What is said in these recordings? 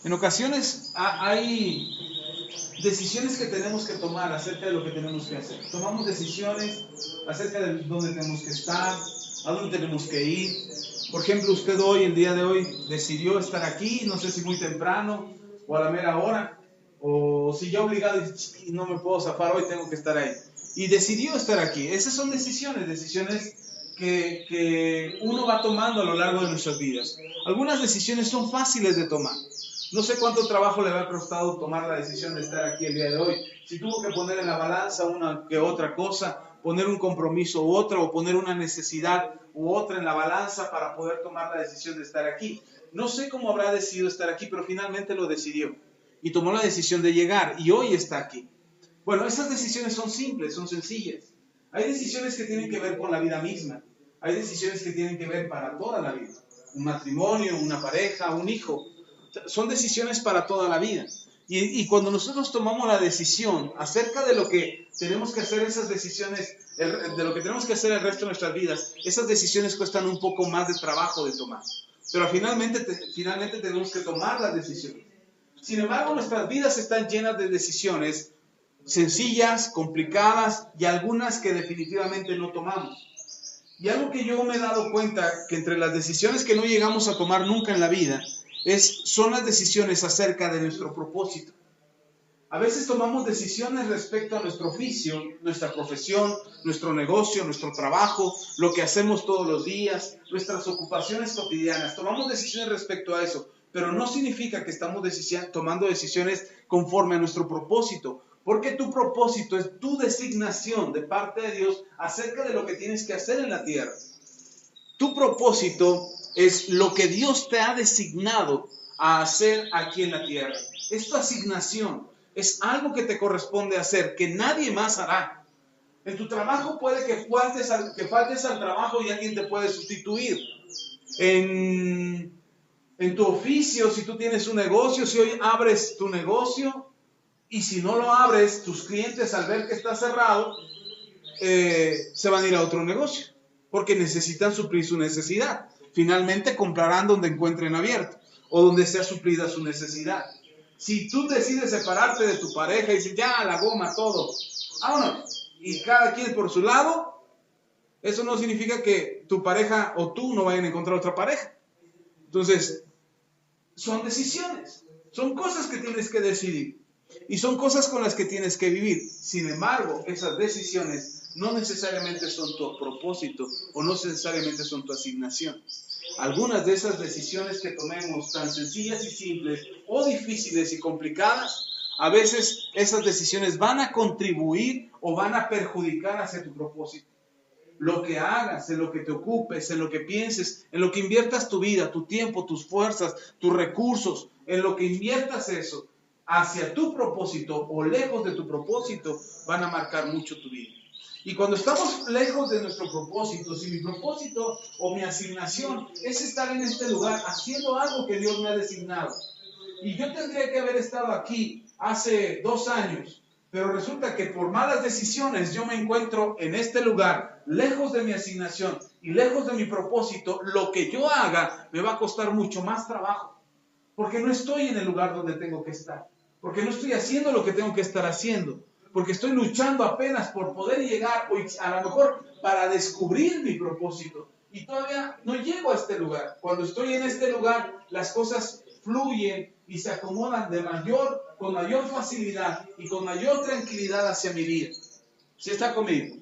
En ocasiones hay decisiones que tenemos que tomar acerca de lo que tenemos que hacer. Tomamos decisiones acerca de dónde tenemos que estar, a dónde tenemos que ir. Por ejemplo, usted hoy, el día de hoy, decidió estar aquí, no sé si muy temprano o a la mera hora, o si ya obligado y no me puedo zafar hoy, tengo que estar ahí. Y decidió estar aquí. Esas son decisiones que uno va tomando a lo largo de nuestras vidas. Algunas decisiones son fáciles de tomar. No sé cuánto trabajo le ha costado tomar la decisión de estar aquí el día de hoy. Si tuvo que poner en la balanza una que otra cosa, poner un compromiso u otro, o poner una necesidad u otra en la balanza para poder tomar la decisión de estar aquí. No sé cómo habrá decidido estar aquí, pero finalmente lo decidió. Y tomó la decisión de llegar y hoy está aquí. Bueno, esas decisiones son simples, son sencillas. Hay decisiones que tienen que ver con la vida misma. Hay decisiones que tienen que ver para toda la vida. Un matrimonio, una pareja, un hijo. Son decisiones para toda la vida. Y cuando nosotros tomamos la decisión acerca de lo que tenemos que hacer, esas decisiones, de lo que tenemos que hacer el resto de nuestras vidas, esas decisiones cuestan un poco más de trabajo de tomar. Pero finalmente tenemos que tomar las decisiones. Sin embargo, nuestras vidas están llenas de decisiones sencillas, complicadas y algunas que definitivamente no tomamos. Y algo que yo me he dado cuenta, que entre las decisiones que no llegamos a tomar nunca en la vida, son las decisiones acerca de nuestro propósito. A veces tomamos decisiones respecto a nuestro oficio, nuestra profesión, nuestro negocio, nuestro trabajo, lo que hacemos todos los días, nuestras ocupaciones cotidianas. Tomamos decisiones respecto a eso, pero no significa que estamos tomando decisiones conforme a nuestro propósito, porque tu propósito es tu designación de parte de Dios acerca de lo que tienes que hacer en la tierra. Tu propósito es lo que Dios te ha designado a hacer aquí en la tierra. Es tu asignación, es algo que te corresponde hacer, que nadie más hará. En tu trabajo puede que faltes al trabajo y alguien te puede sustituir. En tu oficio, si tú tienes un negocio, si hoy abres tu negocio y si no lo abres, tus clientes al ver que está cerrado, se van a ir a otro negocio, porque necesitan suplir su necesidad. Finalmente comprarán donde encuentren abierto o donde sea suplida su necesidad. Si tú decides separarte de tu pareja y dices, ya, la goma, todo, vámonos, y cada quien por su lado, eso no significa que tu pareja o tú no vayan a encontrar otra pareja. Entonces, son decisiones, son cosas que tienes que decidir y son cosas con las que tienes que vivir. Sin embargo, esas decisiones no necesariamente son tu propósito o no necesariamente son tu asignación. Algunas de esas decisiones que tomemos, tan sencillas y simples o difíciles y complicadas, a veces esas decisiones van a contribuir o van a perjudicar hacia tu propósito. Lo que hagas, en lo que te ocupes, en lo que pienses, en lo que inviertas tu vida, tu tiempo, tus fuerzas, tus recursos, en lo que inviertas eso hacia tu propósito o lejos de tu propósito, van a marcar mucho tu vida. Y cuando estamos lejos de nuestro propósito, si mi propósito o mi asignación es estar en este lugar haciendo algo que Dios me ha designado, y yo tendría que haber estado aquí hace 2 años, pero resulta que por malas decisiones yo me encuentro en este lugar, lejos de mi asignación y lejos de mi propósito, lo que yo haga me va a costar mucho más trabajo, porque no estoy en el lugar donde tengo que estar, porque no estoy haciendo lo que tengo que estar haciendo, porque estoy luchando apenas por poder llegar, o a lo mejor para descubrir mi propósito, y todavía no llego a este lugar. Cuando estoy en este lugar, las cosas fluyen y se acomodan con mayor facilidad y con mayor tranquilidad hacia mi vida. ¿Sí está conmigo?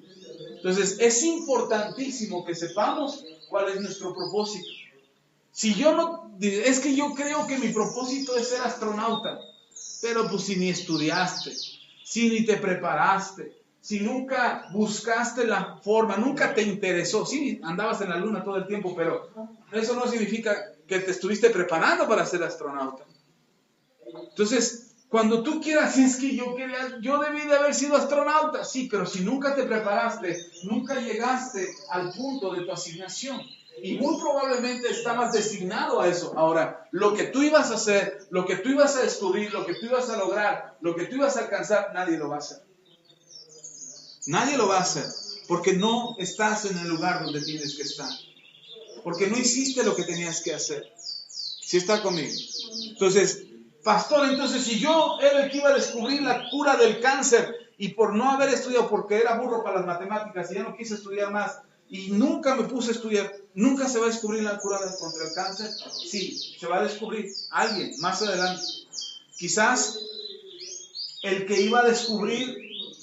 Entonces, es importantísimo que sepamos cuál es nuestro propósito. Si yo no, es que yo creo que mi propósito es ser astronauta, pero pues si ni estudiaste, si ni te preparaste, si nunca buscaste la forma, nunca te interesó, sí, andabas en la luna todo el tiempo, pero eso no significa que te estuviste preparando para ser astronauta. Entonces, cuando tú quieras, si es que yo debí de haber sido astronauta, sí, pero si nunca te preparaste, nunca llegaste al punto de tu asignación. Y muy probablemente estabas designado a eso. Ahora, lo que tú ibas a hacer, lo que tú ibas a descubrir, lo que tú ibas a lograr, lo que tú ibas a alcanzar, nadie lo va a hacer. Nadie lo va a hacer, porque no estás en el lugar donde tienes que estar. Porque no hiciste lo que tenías que hacer. ¿Sí está conmigo? Entonces, Pastor, entonces si yo era el que iba a descubrir la cura del cáncer y por no haber estudiado, porque era burro para las matemáticas y ya no quise estudiar más y nunca me puse a estudiar, ¿nunca se va a descubrir la cura contra el cáncer? Sí, se va a descubrir alguien más adelante. Quizás el que iba a descubrir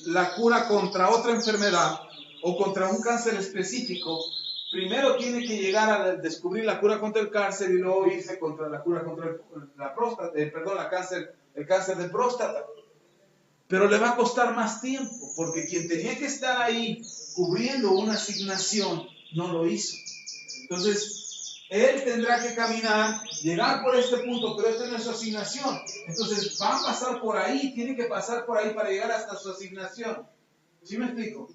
la cura contra otra enfermedad o contra un cáncer específico, primero tiene que llegar a descubrir la cura contra el cáncer y luego irse contra la cura contra la próstata, el cáncer de próstata. Pero le va a costar más tiempo, porque quien tenía que estar ahí cubriendo una asignación no lo hizo. Entonces, él tendrá que caminar, llegar por este punto, pero esta no es su asignación. Entonces, va a pasar por ahí, tiene que pasar por ahí para llegar hasta su asignación. ¿Sí me explico?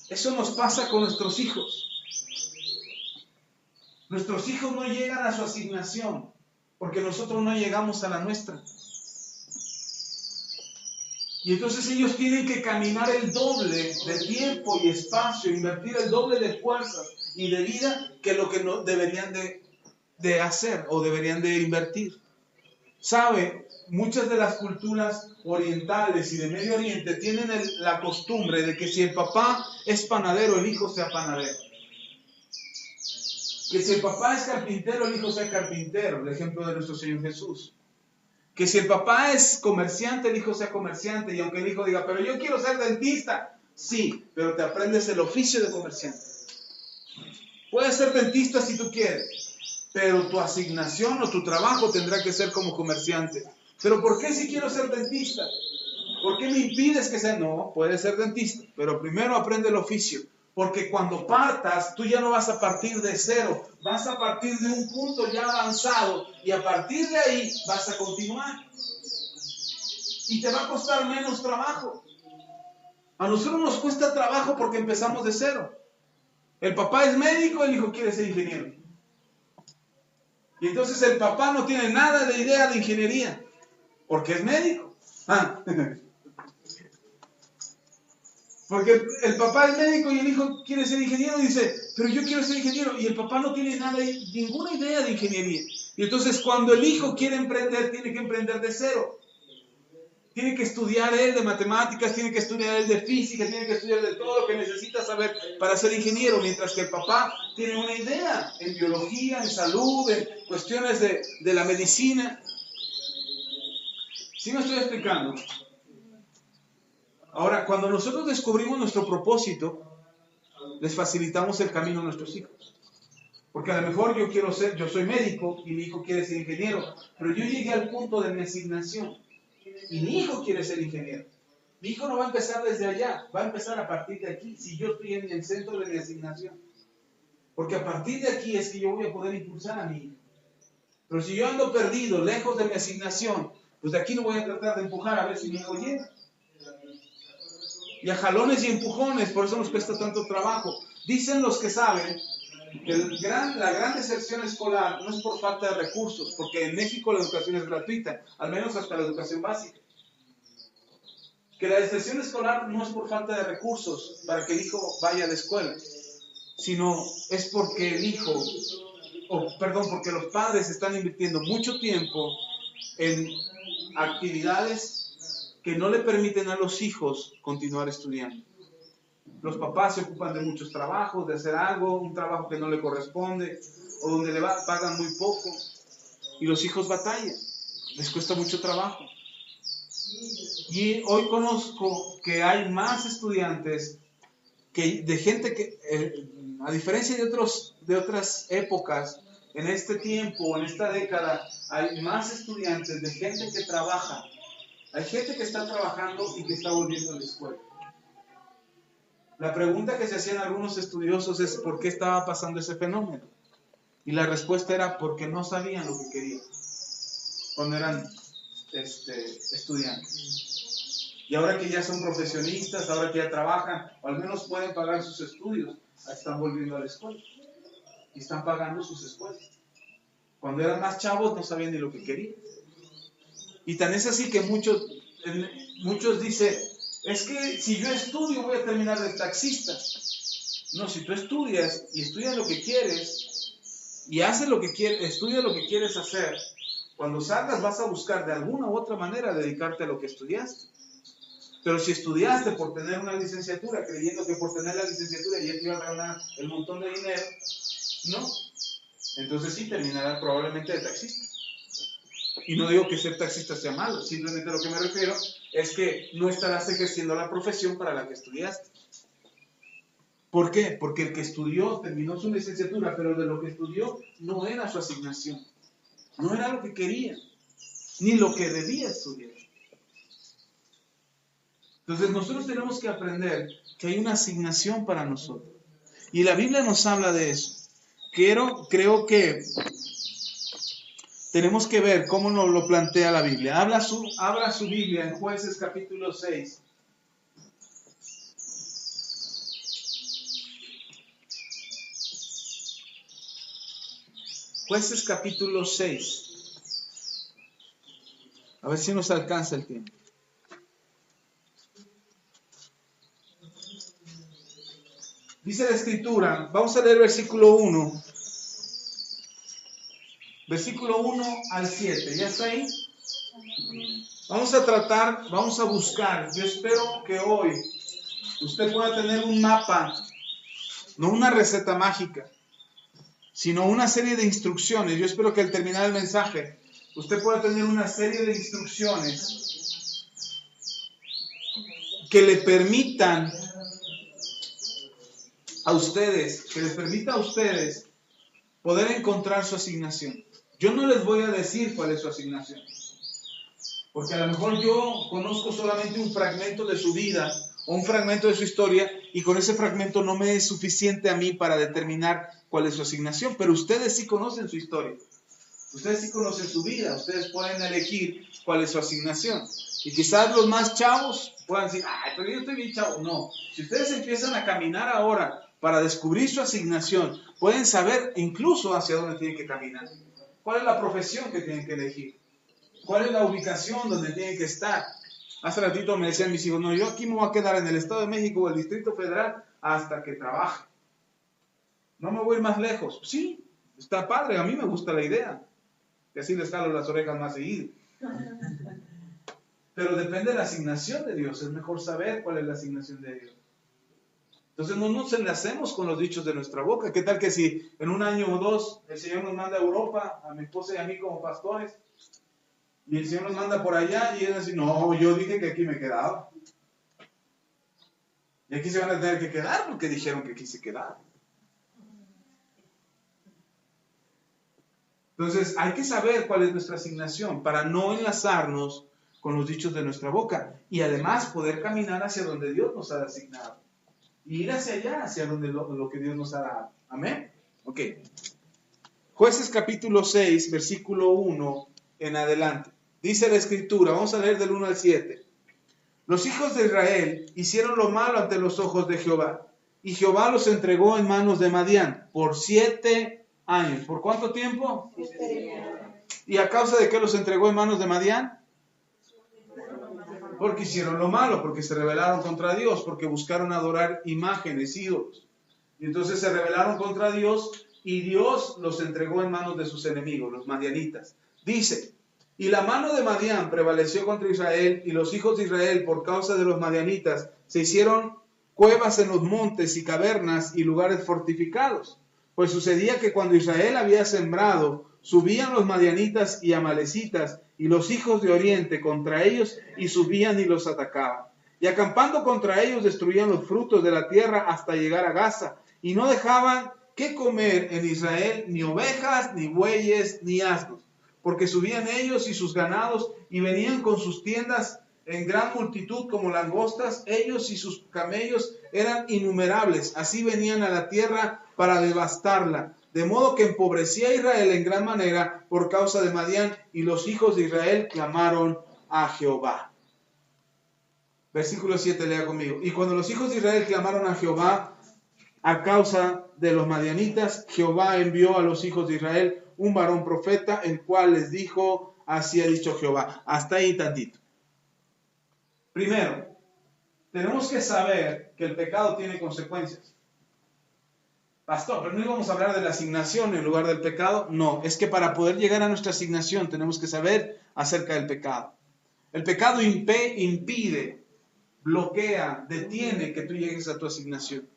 Eso nos pasa con nuestros hijos. Nuestros hijos no llegan a su asignación porque nosotros no llegamos a la nuestra. Y entonces ellos tienen que caminar el doble de tiempo y espacio, invertir el doble de fuerzas y de vida que lo que no deberían de hacer o deberían de invertir. ¿Sabe? Muchas de las culturas orientales y de Medio Oriente tienen la costumbre de que si el papá es panadero, el hijo sea panadero. Que si el papá es carpintero, el hijo sea carpintero, el ejemplo de nuestro Señor Jesús. Que si el papá es comerciante, el hijo sea comerciante, y aunque el hijo diga, pero yo quiero ser dentista, sí, pero te aprendes el oficio de comerciante. Puedes ser dentista si tú quieres, pero tu asignación o tu trabajo tendrá que ser como comerciante. ¿Pero por qué si quiero ser dentista? ¿Por qué me impides que sea? No, puedes ser dentista, pero primero aprende el oficio. Porque cuando partas, tú ya no vas a partir de cero, vas a partir de un punto ya avanzado y a partir de ahí vas a continuar. Y te va a costar menos trabajo. A nosotros nos cuesta trabajo porque empezamos de cero. El papá es médico, el hijo quiere ser ingeniero. Y entonces el papá no tiene nada de idea de ingeniería, porque es médico. Porque el papá es médico y el hijo quiere ser ingeniero y dice, pero yo quiero ser ingeniero. Y el papá no tiene ninguna idea de ingeniería. Y entonces cuando el hijo quiere emprender, tiene que emprender de cero. Tiene que estudiar él de matemáticas, tiene que estudiar él de física, tiene que estudiar de todo lo que necesita saber para ser ingeniero. Mientras que el papá tiene una idea en biología, en salud, en cuestiones de la medicina. ¿Sí me estoy explicando? Ahora, cuando nosotros descubrimos nuestro propósito, les facilitamos el camino a nuestros hijos. Porque a lo mejor yo soy médico y mi hijo quiere ser ingeniero, pero yo llegué al punto de mi asignación y mi hijo quiere ser ingeniero. Mi hijo no va a empezar desde allá, va a empezar a partir de aquí, si yo estoy en el centro de mi asignación. Porque a partir de aquí es que yo voy a poder impulsar a mi hijo. Pero si yo ando perdido, lejos de mi asignación, pues de aquí no voy a tratar de empujar a ver si mi hijo llega. Y a jalones y empujones, por eso nos cuesta tanto trabajo. Dicen los que saben que la gran deserción escolar no es por falta de recursos, porque en México la educación es gratuita, al menos hasta la educación básica. Que la deserción escolar no es por falta de recursos para que el hijo vaya a la escuela, sino es porque porque los padres están invirtiendo mucho tiempo en actividades que no le permiten a los hijos continuar estudiando. Los papás se ocupan de muchos trabajos, de hacer algo, un trabajo que no le corresponde, o donde pagan muy poco, y los hijos batallan, les cuesta mucho trabajo. Y hoy conozco que hay más estudiantes de gente que, a diferencia de otras épocas, en este tiempo, en esta década, hay más estudiantes de gente que trabaja. Hay gente que está trabajando y que está volviendo a la escuela. La pregunta que se hacían algunos estudiosos es ¿por qué estaba pasando ese fenómeno? Y la respuesta era porque no sabían lo que querían cuando eran estudiantes. Y ahora que ya son profesionistas, ahora que ya trabajan, o al menos pueden pagar sus estudios, están volviendo a la escuela. Y están pagando sus escuelas. Cuando eran más chavos no sabían ni lo que querían. Y tan es así que muchos dicen, es que si yo estudio voy a terminar de taxista. No, si tú estudias y estudias lo que quieres, y haces lo que quieres, estudia lo que quieres hacer, cuando salgas vas a buscar de alguna u otra manera dedicarte a lo que estudiaste. Pero si estudiaste por tener una licenciatura, creyendo que por tener la licenciatura ya te iba a ganar el montón de dinero, no. Entonces sí terminarás probablemente de taxista. Y no digo que ser taxista sea malo, simplemente lo que me refiero es que no estarás ejerciendo la profesión para la que estudiaste. ¿Por qué? Porque el que estudió terminó su licenciatura, pero de lo que estudió no era su asignación. No era lo que quería, ni lo que debía estudiar. Entonces nosotros tenemos que aprender que hay una asignación para nosotros. Y la Biblia nos habla de eso. Creo que tenemos que ver cómo nos lo plantea la Biblia. Abra su Biblia en Jueces capítulo 6. Jueces capítulo 6. A ver si nos alcanza el tiempo. Dice la Escritura, vamos a leer versículo 1. Versículo 1 al 7. ¿Ya está ahí? Vamos a buscar. Yo espero que hoy usted pueda tener un mapa, no una receta mágica, sino una serie de instrucciones. Yo espero que al terminar el mensaje, usted pueda tener una serie de instrucciones que le permitan a ustedes, poder encontrar su asignación. Yo no les voy a decir cuál es su asignación, porque a lo mejor yo conozco solamente un fragmento de su vida o un fragmento de su historia, y con ese fragmento no me es suficiente a mí para determinar cuál es su asignación, pero ustedes sí conocen su historia, ustedes sí conocen su vida, ustedes pueden elegir cuál es su asignación. Y quizás los más chavos puedan decir, ay, pero yo estoy bien chavo. No, si ustedes empiezan a caminar ahora para descubrir su asignación, pueden saber incluso hacia dónde tienen que caminar. ¿Cuál es la profesión que tienen que elegir? ¿Cuál es la ubicación donde tienen que estar? Hace ratito me decían mis hijos, no, yo aquí me voy a quedar en el Estado de México o el Distrito Federal hasta que trabaje. No me voy a ir más lejos. Sí, está padre, a mí me gusta la idea. Que así les jalo las orejas más seguido. Pero depende de la asignación de Dios. Es mejor saber cuál es la asignación de Dios. Entonces no nos enlacemos con los dichos de nuestra boca. ¿Qué tal que si en un año o dos el Señor nos manda a Europa, a mi esposa y a mí como pastores, y el Señor nos manda por allá y ellos dicen, no, yo dije que aquí me quedaba. Y aquí se van a tener que quedar porque dijeron que aquí se quedaban. Entonces hay que saber cuál es nuestra asignación para no enlazarnos con los dichos de nuestra boca y además poder caminar hacia donde Dios nos ha asignado y ir hacia allá, hacia donde lo que Dios nos ha dado. Amén. Ok. Jueces capítulo 6, versículo 1 en adelante. Dice la Escritura, vamos a leer del 1 al 7. Los hijos de Israel hicieron lo malo ante los ojos de Jehová, y Jehová los entregó en manos de Madián por 7 años. ¿Por cuánto tiempo? 7 años. ¿Y a causa de qué los entregó en manos de Madián? Porque hicieron lo malo, porque se rebelaron contra Dios, porque buscaron adorar imágenes, ídolos. Y entonces se rebelaron contra Dios y Dios los entregó en manos de sus enemigos, los madianitas. Dice, y la mano de Madián prevaleció contra Israel, y los hijos de Israel, por causa de los madianitas, se hicieron cuevas en los montes y cavernas y lugares fortificados. Pues sucedía que cuando Israel había sembrado, subían los madianitas y amalecitas y los hijos de Oriente contra ellos y subían y los atacaban. Y acampando contra ellos destruían los frutos de la tierra hasta llegar a Gaza, y no dejaban que comer en Israel ni ovejas, ni bueyes, ni asnos, porque subían ellos y sus ganados y venían con sus tiendas en gran multitud como langostas, ellos y sus camellos eran innumerables, así venían a la tierra para devastarla. De modo que empobrecía a Israel en gran manera por causa de Madián, y los hijos de Israel clamaron a Jehová. Versículo 7, lea conmigo. Y cuando los hijos de Israel clamaron a Jehová a causa de los madianitas, Jehová envió a los hijos de Israel un varón profeta, el cual les dijo, así ha dicho Jehová. Hasta ahí tantito. Primero, tenemos que saber que el pecado tiene consecuencias. Pastor, pero no íbamos a hablar de la asignación en lugar del pecado. No, es que para poder llegar a nuestra asignación tenemos que saber acerca del pecado. El pecado impide, bloquea, detiene que tú llegues a tu asignación.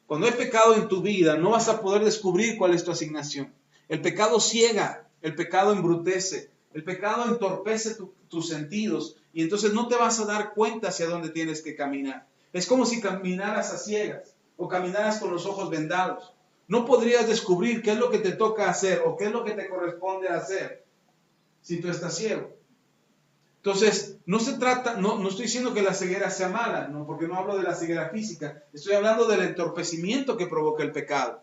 Cuando hay pecado en tu vida, no vas a poder descubrir cuál es tu asignación. El pecado ciega, el pecado embrutece, el pecado entorpece tus sentidos y entonces no te vas a dar cuenta hacia dónde tienes que caminar. Es como si caminaras a ciegas o caminaras con los ojos vendados. No podrías descubrir qué es lo que te toca hacer o qué es lo que te corresponde hacer si tú estás ciego. Entonces, no se trata, no estoy diciendo que la ceguera sea mala, no, porque no hablo de la ceguera física, estoy hablando del entorpecimiento que provoca el pecado.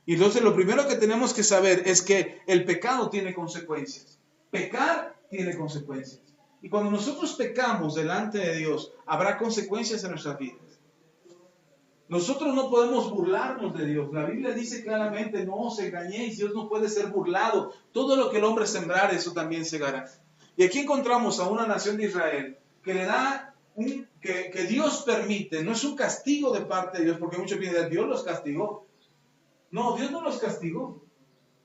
Y entonces lo primero que tenemos que saber es que el pecado tiene consecuencias. Pecar tiene consecuencias. Y cuando nosotros pecamos delante de Dios, habrá consecuencias en nuestras vidas. Nosotros no podemos burlarnos de Dios. La Biblia dice claramente, no os engañéis, Dios no puede ser burlado. Todo lo que el hombre sembrare, eso también segará. Y aquí encontramos a una nación de Israel que le da que Dios permite, no es un castigo de parte de Dios, porque muchos piensan, Dios los castigó. No, Dios no los castigó.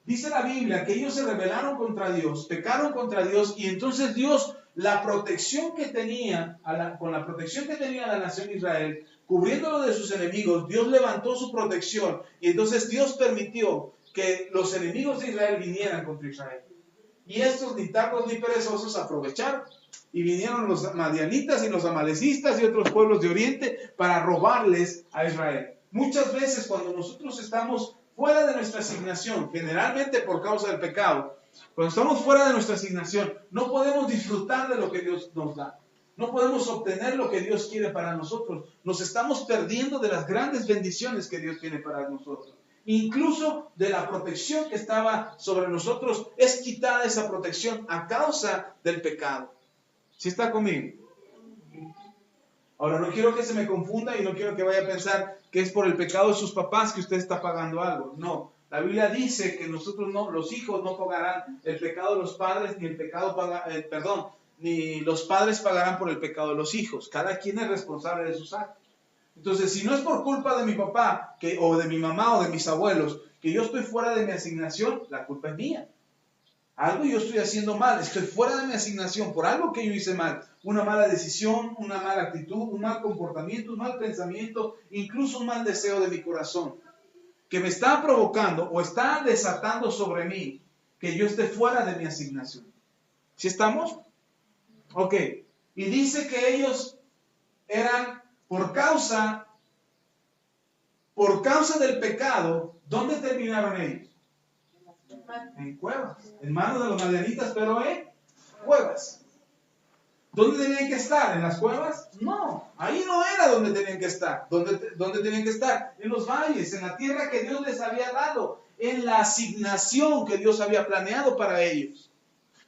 Dice la Biblia que ellos se rebelaron contra Dios, pecaron contra Dios, y entonces Dios, la protección que tenía, con la protección que tenía la nación de Israel, cubriéndolo de sus enemigos, Dios levantó su protección, y entonces Dios permitió que los enemigos de Israel vinieran contra Israel. Y estos ni tardos ni perezosos aprovecharon. Y vinieron los madianitas y los amalecistas y otros pueblos de Oriente para robarles a Israel. Muchas veces cuando nosotros estamos fuera de nuestra asignación, generalmente por causa del pecado, cuando estamos fuera de nuestra asignación, no podemos disfrutar de lo que Dios nos da. No podemos obtener lo que Dios quiere para nosotros. Nos estamos perdiendo de las grandes bendiciones que Dios tiene para nosotros. Incluso de la protección que estaba sobre nosotros, es quitada esa protección a causa del pecado. ¿Sí está conmigo? Ahora, no quiero que se me confunda y no quiero que vaya a pensar que es por el pecado de sus papás que usted está pagando algo. No, la Biblia dice que nosotros no, los hijos no pagarán el pecado de los padres, ni el pecado ni los padres pagarán por el pecado de los hijos. Cada quien es responsable de sus actos. Entonces, si no es por culpa de mi papá, o de mi mamá, o de mis abuelos, que yo estoy fuera de mi asignación, la culpa es mía. Algo yo estoy haciendo mal, estoy fuera de mi asignación por algo que yo hice mal. Una mala decisión, una mala actitud, un mal comportamiento, un mal pensamiento, incluso un mal deseo de mi corazón, que me está provocando o está desatando sobre mí que yo esté fuera de mi asignación. ¿Sí estamos? Ok. Y dice que ellos eran por causa del pecado. ¿Dónde terminaron ellos? En cuevas, en manos de los madianitas, pero en cuevas. ¿Dónde tenían que estar? ¿En las cuevas? No, ahí no era donde tenían que estar. ¿Dónde tenían que estar? En los valles, en la tierra que Dios les había dado, en la asignación que Dios había planeado para ellos.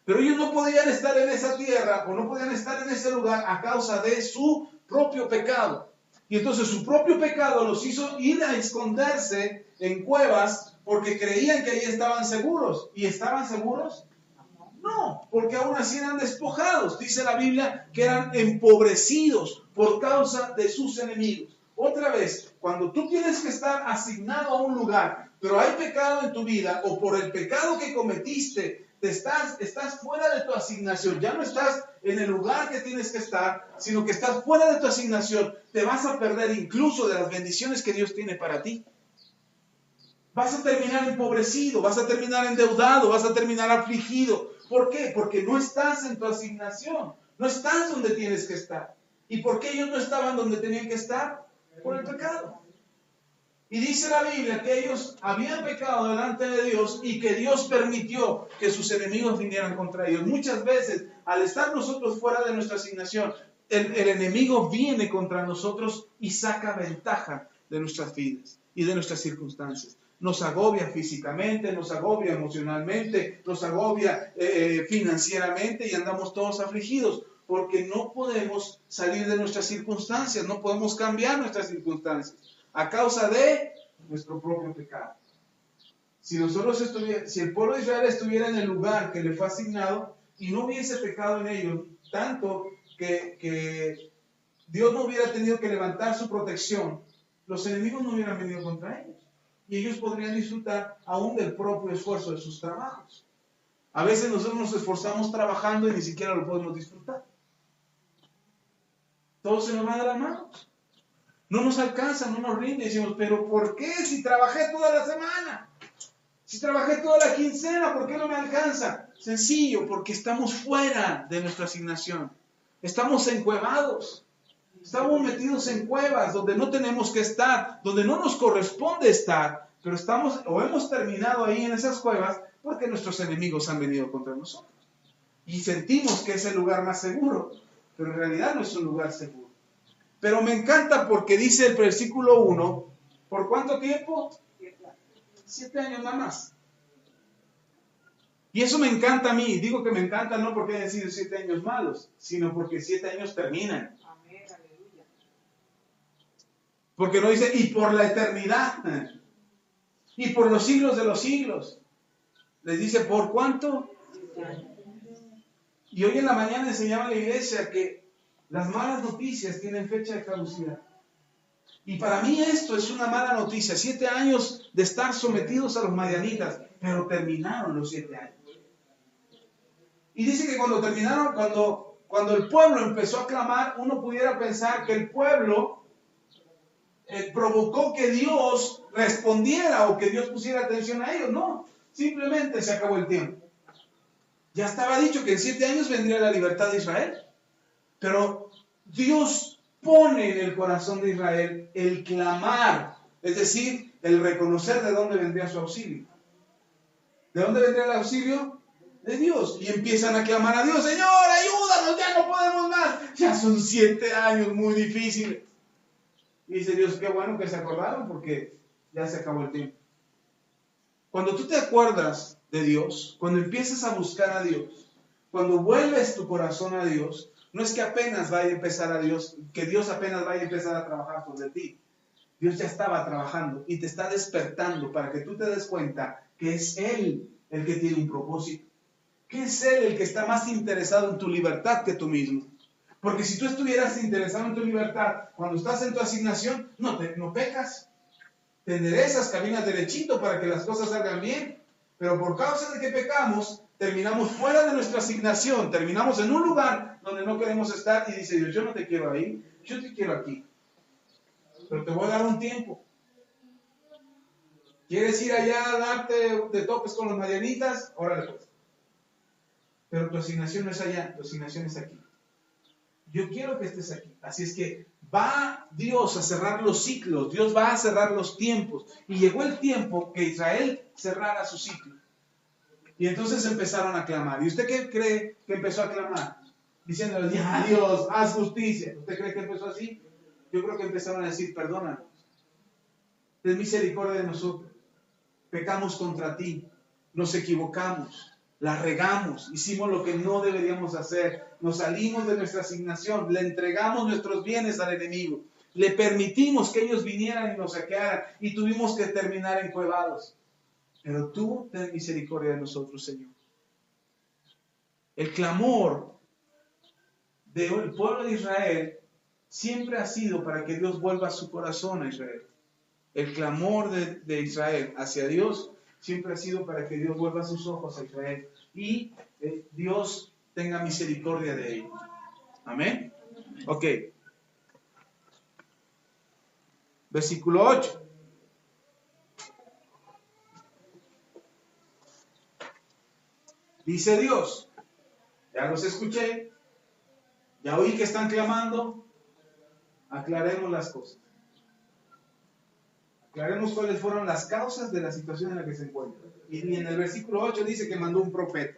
Pero ellos no podían estar en esa tierra o no podían estar en ese lugar a causa de su propio pecado. Y entonces su propio pecado los hizo ir a esconderse en cuevas porque creían que ahí estaban seguros. ¿Y estaban seguros? No, porque aún así eran despojados. Dice la Biblia que eran empobrecidos por causa de sus enemigos. Otra vez, cuando tú tienes que estar asignado a un lugar, pero hay pecado en tu vida o por el pecado que cometiste, estás fuera de tu asignación, ya no estás en el lugar que tienes que estar, sino que estás fuera de tu asignación, te vas a perder incluso de las bendiciones que Dios tiene para ti. Vas a terminar empobrecido, vas a terminar endeudado, vas a terminar afligido. ¿Por qué? Porque no estás en tu asignación, no estás donde tienes que estar. ¿Y por qué ellos no estaban donde tenían que estar? Por el pecado. Y dice la Biblia que ellos habían pecado delante de Dios y que Dios permitió que sus enemigos vinieran contra ellos. Muchas veces, al estar nosotros fuera de nuestra asignación, el enemigo viene contra nosotros y saca ventaja de nuestras vidas y de nuestras circunstancias. Nos agobia físicamente, nos agobia emocionalmente, nos agobia financieramente y andamos todos afligidos porque no podemos salir de nuestras circunstancias, no podemos cambiar nuestras circunstancias a causa de nuestro propio pecado. Si el pueblo de Israel estuviera en el lugar que le fue asignado y no hubiese pecado en ellos, tanto que Dios no hubiera tenido que levantar su protección, los enemigos no hubieran venido contra ellos. y ellos podrían disfrutar aún del propio esfuerzo de sus trabajos. A veces nosotros nos esforzamos trabajando y ni siquiera lo podemos disfrutar. Todo se nos va de las manos. No nos alcanza, no nos rinde. Decimos, pero ¿por qué? Si trabajé toda la semana, si trabajé toda la quincena, ¿por qué no me alcanza? Sencillo, porque estamos fuera de nuestra asignación. Estamos encuevados. Estamos metidos en cuevas donde no tenemos que estar, donde no nos corresponde estar, pero estamos o hemos terminado ahí en esas cuevas porque nuestros enemigos han venido contra nosotros. Y sentimos que es el lugar más seguro, pero en realidad no es un lugar seguro. Pero me encanta porque dice el versículo 1, ¿por cuánto tiempo? 7 años nada más. Y eso me encanta a mí. Digo que me encanta no porque haya sido 7 años malos, sino porque 7 años terminan. Porque no dice, y por la eternidad, y por los siglos de los siglos. Les dice, ¿por cuánto? Y hoy en la mañana enseñaba en la iglesia que las malas noticias tienen fecha de caducidad. Y para mí esto es una mala noticia. 7 años de estar sometidos a los madianitas, pero terminaron los 7 años. Y dice que cuando terminaron, cuando el pueblo empezó a clamar, uno pudiera pensar que el pueblo provocó que Dios respondiera o que Dios pusiera atención a ellos. No, simplemente se acabó el tiempo. Ya estaba dicho que en 7 años vendría la libertad de Israel. Pero Dios pone en el corazón de Israel el clamar, es decir, el reconocer de dónde vendría su auxilio. ¿De dónde vendría el auxilio? De Dios. Y empiezan a clamar a Dios, Señor, ayúdanos, ya no podemos más. Ya son 7 años muy difíciles. Y dice Dios, qué bueno que se acordaron porque ya se acabó el tiempo. Cuando tú te acuerdas de Dios, cuando empiezas a buscar a Dios, cuando vuelves tu corazón a Dios, no es que apenas vaya a empezar a Dios, que Dios apenas vaya a empezar a trabajar sobre ti. Dios ya estaba trabajando y te está despertando para que tú te des cuenta que es Él el que tiene un propósito. Que es Él el que está más interesado en tu libertad que tú mismo. Porque si tú estuvieras interesado en tu libertad, cuando estás en tu asignación, no pecas. Te enderezas, caminas derechito para que las cosas salgan bien. Pero por causa de que pecamos, terminamos fuera de nuestra asignación, terminamos en un lugar donde no queremos estar y dice Dios, yo no te quiero ahí, yo te quiero aquí. Pero te voy a dar un tiempo. ¿Quieres ir allá a darte de topes con los madianitas? Órale pues. Pero tu asignación no es allá, tu asignación es aquí. Yo quiero que estés aquí. Así es que va Dios a cerrar los ciclos, Dios va a cerrar los tiempos. Y llegó el tiempo que Israel cerrara su ciclo. Y entonces empezaron a clamar. ¿Y usted qué cree que empezó a clamar? Diciéndole, ya Dios, haz justicia. ¿Usted cree que empezó así? Yo creo que empezaron a decir, perdónanos. Ten misericordia de nosotros. Pecamos contra ti. Nos equivocamos. La regamos, hicimos lo que no deberíamos hacer, nos salimos de nuestra asignación, le entregamos nuestros bienes al enemigo, le permitimos que ellos vinieran y nos saquearan y tuvimos que terminar encuevados. Pero tú ten misericordia de nosotros, Señor. El clamor del pueblo de Israel siempre ha sido para que Dios vuelva su corazón a Israel. El clamor de Israel hacia Dios siempre ha sido para que Dios vuelva sus ojos a Israel y Dios tenga misericordia de ellos. Amén. Ok. Versículo 8. Dice Dios, ya los escuché, ya oí que están clamando, aclaremos las cosas. Aclaremos cuáles fueron las causas de la situación en la que se encuentran. Y en el versículo 8 dice que mandó un profeta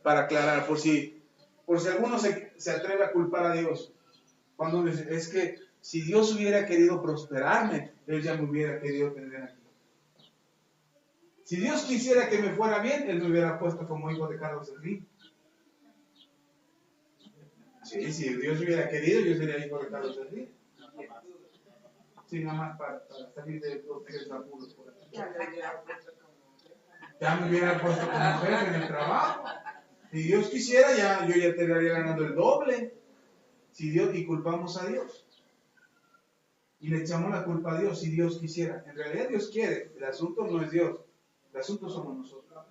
para aclarar, por si alguno se atreve a culpar a Dios. Cuando es que si Dios hubiera querido prosperarme, Él ya me hubiera querido tener aquí. Si Dios quisiera que me fuera bien, Él me hubiera puesto como hijo de Carlos Slim. Sí, si Dios hubiera querido, yo sería hijo de Carlos Slim. Sí, nada más para salir de los tres apuros por aquí. Ya me hubiera puesto como jefe en el trabajo. Si Dios quisiera, yo ya te estaría ganando el doble. Si Dios, y culpamos a Dios. y le echamos la culpa a Dios si Dios quisiera. En realidad Dios quiere, el asunto no es Dios, el asunto somos nosotros.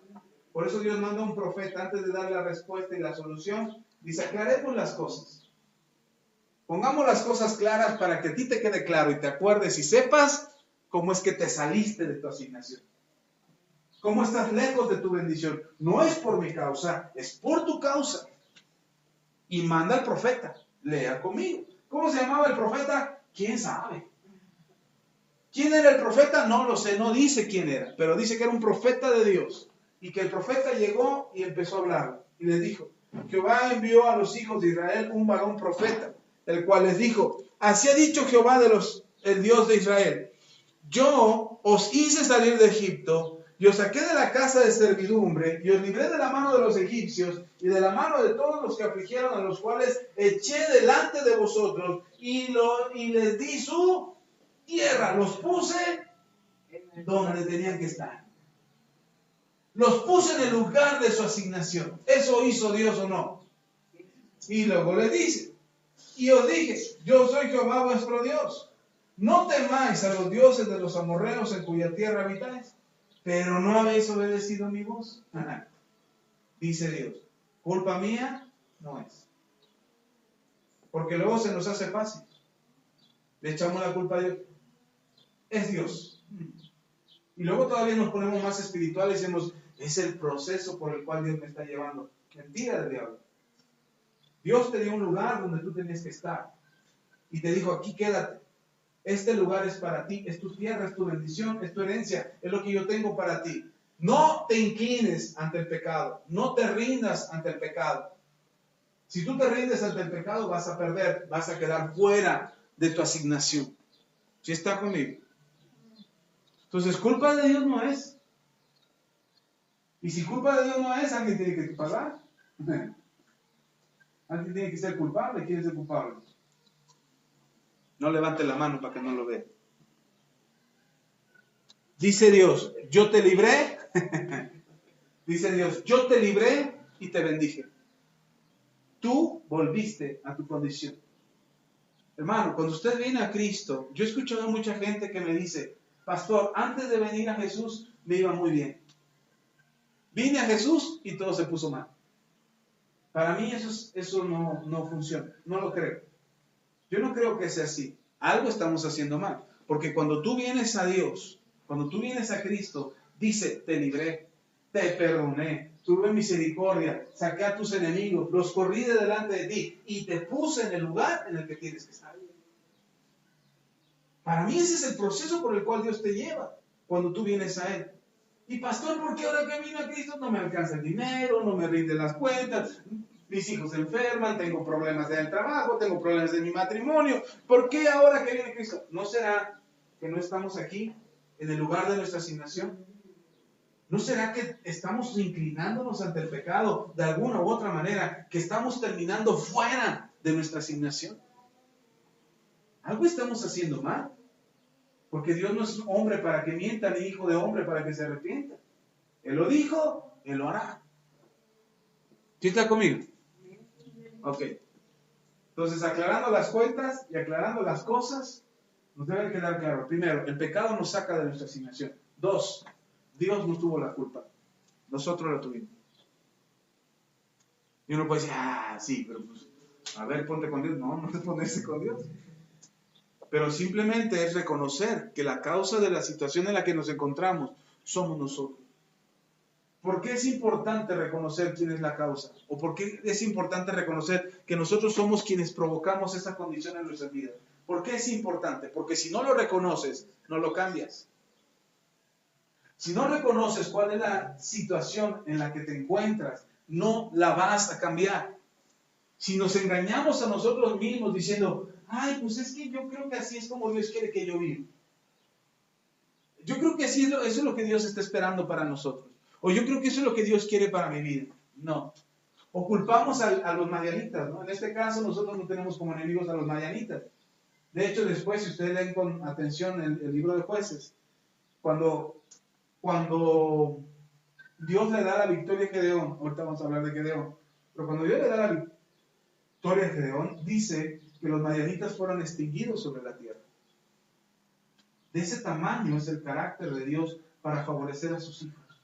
Por eso Dios manda a un profeta antes de dar la respuesta y la solución. Dice, aclaremos las cosas. Pongamos las cosas claras para que a ti te quede claro y te acuerdes y sepas cómo es que te saliste de tu asignación. Cómo estás lejos de tu bendición. No es por mi causa, es por tu causa. Y manda al profeta. Lea conmigo. ¿Cómo se llamaba el profeta? ¿Quién sabe? ¿Quién era el profeta? No lo sé, no dice quién era, pero dice que era un profeta de Dios. Y que el profeta llegó y empezó a hablar. Y les dijo, Jehová envió a los hijos de Israel un varón profeta, el cual les dijo, así ha dicho Jehová el Dios de Israel, yo os hice salir de Egipto, y os saqué de la casa de servidumbre, y os libré de la mano de los egipcios, y de la mano de todos los que afligieron, a los cuales eché delante de vosotros, y les di su tierra, los puse donde tenían que estar. Los puse en el lugar de su asignación. ¿Eso hizo Dios o no? Y luego le dice, y os dije, yo soy Jehová vuestro Dios. No temáis a los dioses de los amorreos en cuya tierra habitáis, pero no habéis obedecido mi voz. Dice Dios, culpa mía no es. Porque luego se nos hace fácil. Le echamos la culpa a Dios. Es Dios. Y luego todavía nos ponemos más espirituales y decimos, es el proceso por el cual Dios me está llevando. Mentira del diablo. Dios te dio un lugar donde tú tenías que estar. Y te dijo, aquí quédate. Este lugar es para ti, es tu tierra, es tu bendición, es tu herencia, es lo que yo tengo para ti. No te inclines ante el pecado, no te rindas ante el pecado. Si tú te rindes ante el pecado vas a perder, vas a quedar fuera de tu asignación. ¿Sí está conmigo? Entonces, culpa de Dios no es. Y si culpa de Dios no es, alguien tiene que pagar. Alguien tiene que ser culpable. ¿Quién es el culpable? No levante la mano para que no lo vea. Dice Dios, yo te libré. Dice Dios, yo te libré y te bendije. Tú volviste a tu condición. Hermano, cuando usted viene a Cristo, yo he escuchado a mucha gente que me dice, pastor, antes de venir a Jesús me iba muy bien. Vine a Jesús y todo se puso mal. Para mí eso no funciona, no lo creo. Yo no creo que sea así. Algo estamos haciendo mal. Porque cuando tú vienes a Dios, cuando tú vienes a Cristo, dice, te libré, te perdoné, tuve misericordia, saqué a tus enemigos, los corrí de delante de ti y te puse en el lugar en el que tienes que estar. Para mí ese es el proceso por el cual Dios te lleva cuando tú vienes a Él. Y pastor, ¿por qué ahora que vino a Cristo no me alcanza el dinero, no me rinden las cuentas? Mis hijos se enferman, tengo problemas en el trabajo, tengo problemas en mi matrimonio. ¿Por qué ahora que viene Cristo? ¿No será que no estamos aquí en el lugar de nuestra asignación? ¿No será que estamos inclinándonos ante el pecado de alguna u otra manera, que estamos terminando fuera de nuestra asignación? Algo estamos haciendo mal. Porque Dios no es hombre para que mienta, ni hijo de hombre para que se arrepienta. Él lo dijo, Él lo hará. ¿Sí está conmigo? Ok. Entonces, aclarando las cuentas y aclarando las cosas, nos debe quedar claro. Primero, el pecado nos saca de nuestra asignación. 2, Dios no tuvo la culpa. Nosotros la tuvimos. Y uno puede decir, sí, pero pues, a ver, ponte con Dios. No te ponerse con Dios. Pero simplemente es reconocer que la causa de la situación en la que nos encontramos somos nosotros. ¿Por qué es importante reconocer quién es la causa? ¿O por qué es importante reconocer que nosotros somos quienes provocamos esa condición en nuestras vidas? ¿Por qué es importante? Porque si no lo reconoces, no lo cambias. Si no reconoces cuál es la situación en la que te encuentras, no la vas a cambiar. Si nos engañamos a nosotros mismos diciendo, pues es que yo creo que así es como Dios quiere que yo viva. Yo creo que así eso es lo que Dios está esperando para nosotros. O yo creo que eso es lo que Dios quiere para mi vida. No. O culpamos a los madianitas, ¿no? En este caso nosotros no tenemos como enemigos a los madianitas. De hecho, después, si ustedes leen con atención el libro de Jueces, cuando Dios le da la victoria a Gedeón, ahorita vamos a hablar de Gedeón, pero cuando Dios le da la victoria a Gedeón, dice que los madianitas fueron extinguidos sobre la tierra. De ese tamaño es el carácter de Dios para favorecer a sus hijos.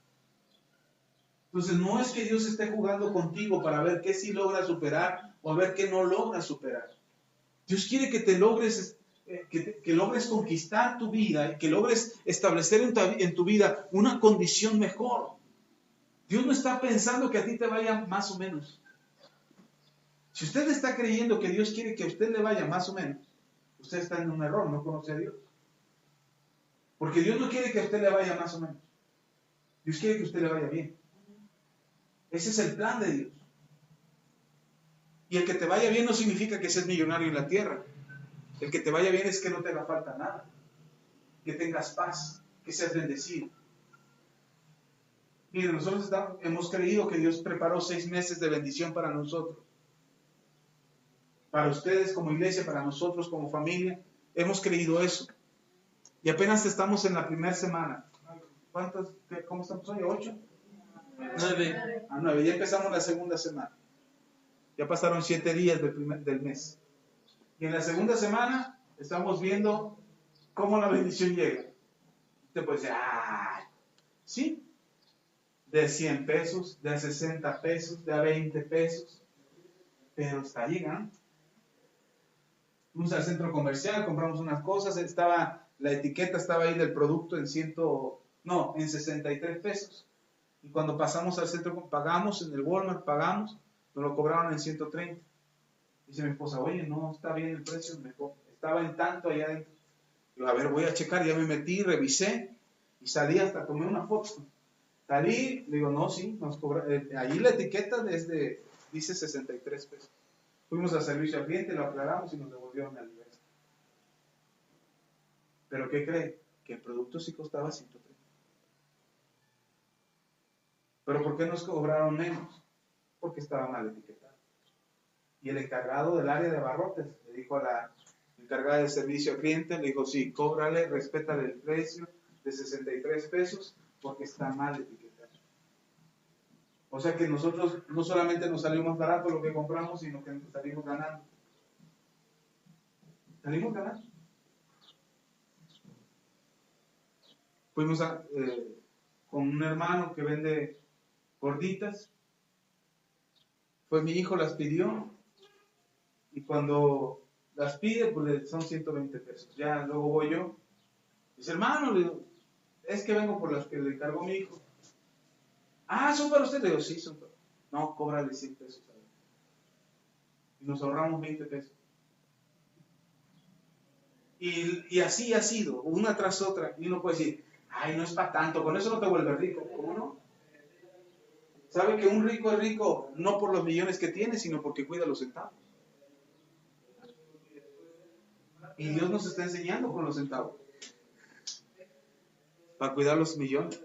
Entonces no es que Dios esté jugando contigo para ver qué sí logra superar o a ver qué no logra superar. Dios quiere que te logres, que logres conquistar tu vida y que logres establecer en tu vida una condición mejor. Dios no está pensando que a ti te vaya más o menos. Si usted está creyendo que Dios quiere que a usted le vaya más o menos, usted está en un error, no conoce a Dios. Porque Dios no quiere que a usted le vaya más o menos. Dios quiere que a usted le vaya bien. Ese es el plan de Dios. Y el que te vaya bien no significa que seas millonario en la tierra. El que te vaya bien es que no te haga falta nada. Que tengas paz, que seas bendecido. Miren, nosotros hemos creído que Dios preparó 6 meses de bendición para nosotros. Para ustedes como iglesia, para nosotros como familia. Hemos creído eso. Y apenas estamos en la primera semana. ¿Cómo estamos hoy? ¿8? 9. 9. Ya empezamos la segunda semana. Ya pasaron 7 días del mes. Y en la segunda semana estamos viendo cómo la bendición llega. Usted puede decir, sí, de 100 pesos, de 60 pesos, de 20 pesos, pero está llegando. Fuimos al centro comercial, compramos unas cosas, la etiqueta estaba ahí del producto en 63 pesos. Y cuando pasamos al centro, pagamos en el Walmart, nos lo cobraron en 130. Dice mi esposa, oye, no está bien el precio, mejor. Estaba en tanto allá adentro. Digo, a ver, voy a checar, ya me metí, revisé y salí, hasta tomé una foto. Salí, digo, no, sí, nos cobraron. Allí la etiqueta dice 63 pesos. Fuimos al servicio al cliente, lo aclaramos y nos devolvieron el resto. ¿Pero qué cree? Que el producto sí costaba 130. ¿Pero por qué nos cobraron menos? Porque estaba mal etiquetado. Y el encargado del área de abarrotes le dijo a la encargada de servicio al cliente, le dijo, sí, cóbrale, respétale el precio de 63 pesos porque está mal etiquetado. O sea que nosotros no solamente nos salió más barato lo que compramos, sino que salimos ganando. Salimos ganando. Fuimos con un hermano que vende gorditas. Pues mi hijo las pidió. Y cuando las pide, pues son 120 pesos. Ya luego voy yo. Dice, hermano, le digo, es que vengo por las que le encargó mi hijo. ¿Son para usted? Le digo, sí, son para. No, cóbrale 100 pesos. Y nos ahorramos 20 pesos. Y así ha sido, una tras otra. Y uno puede decir, no es para tanto, con eso no te vuelves rico. ¿Cómo no? ¿Sabe que un rico es rico no por los millones que tiene, sino porque cuida los centavos? Y Dios nos está enseñando con los centavos. Para cuidar los millones.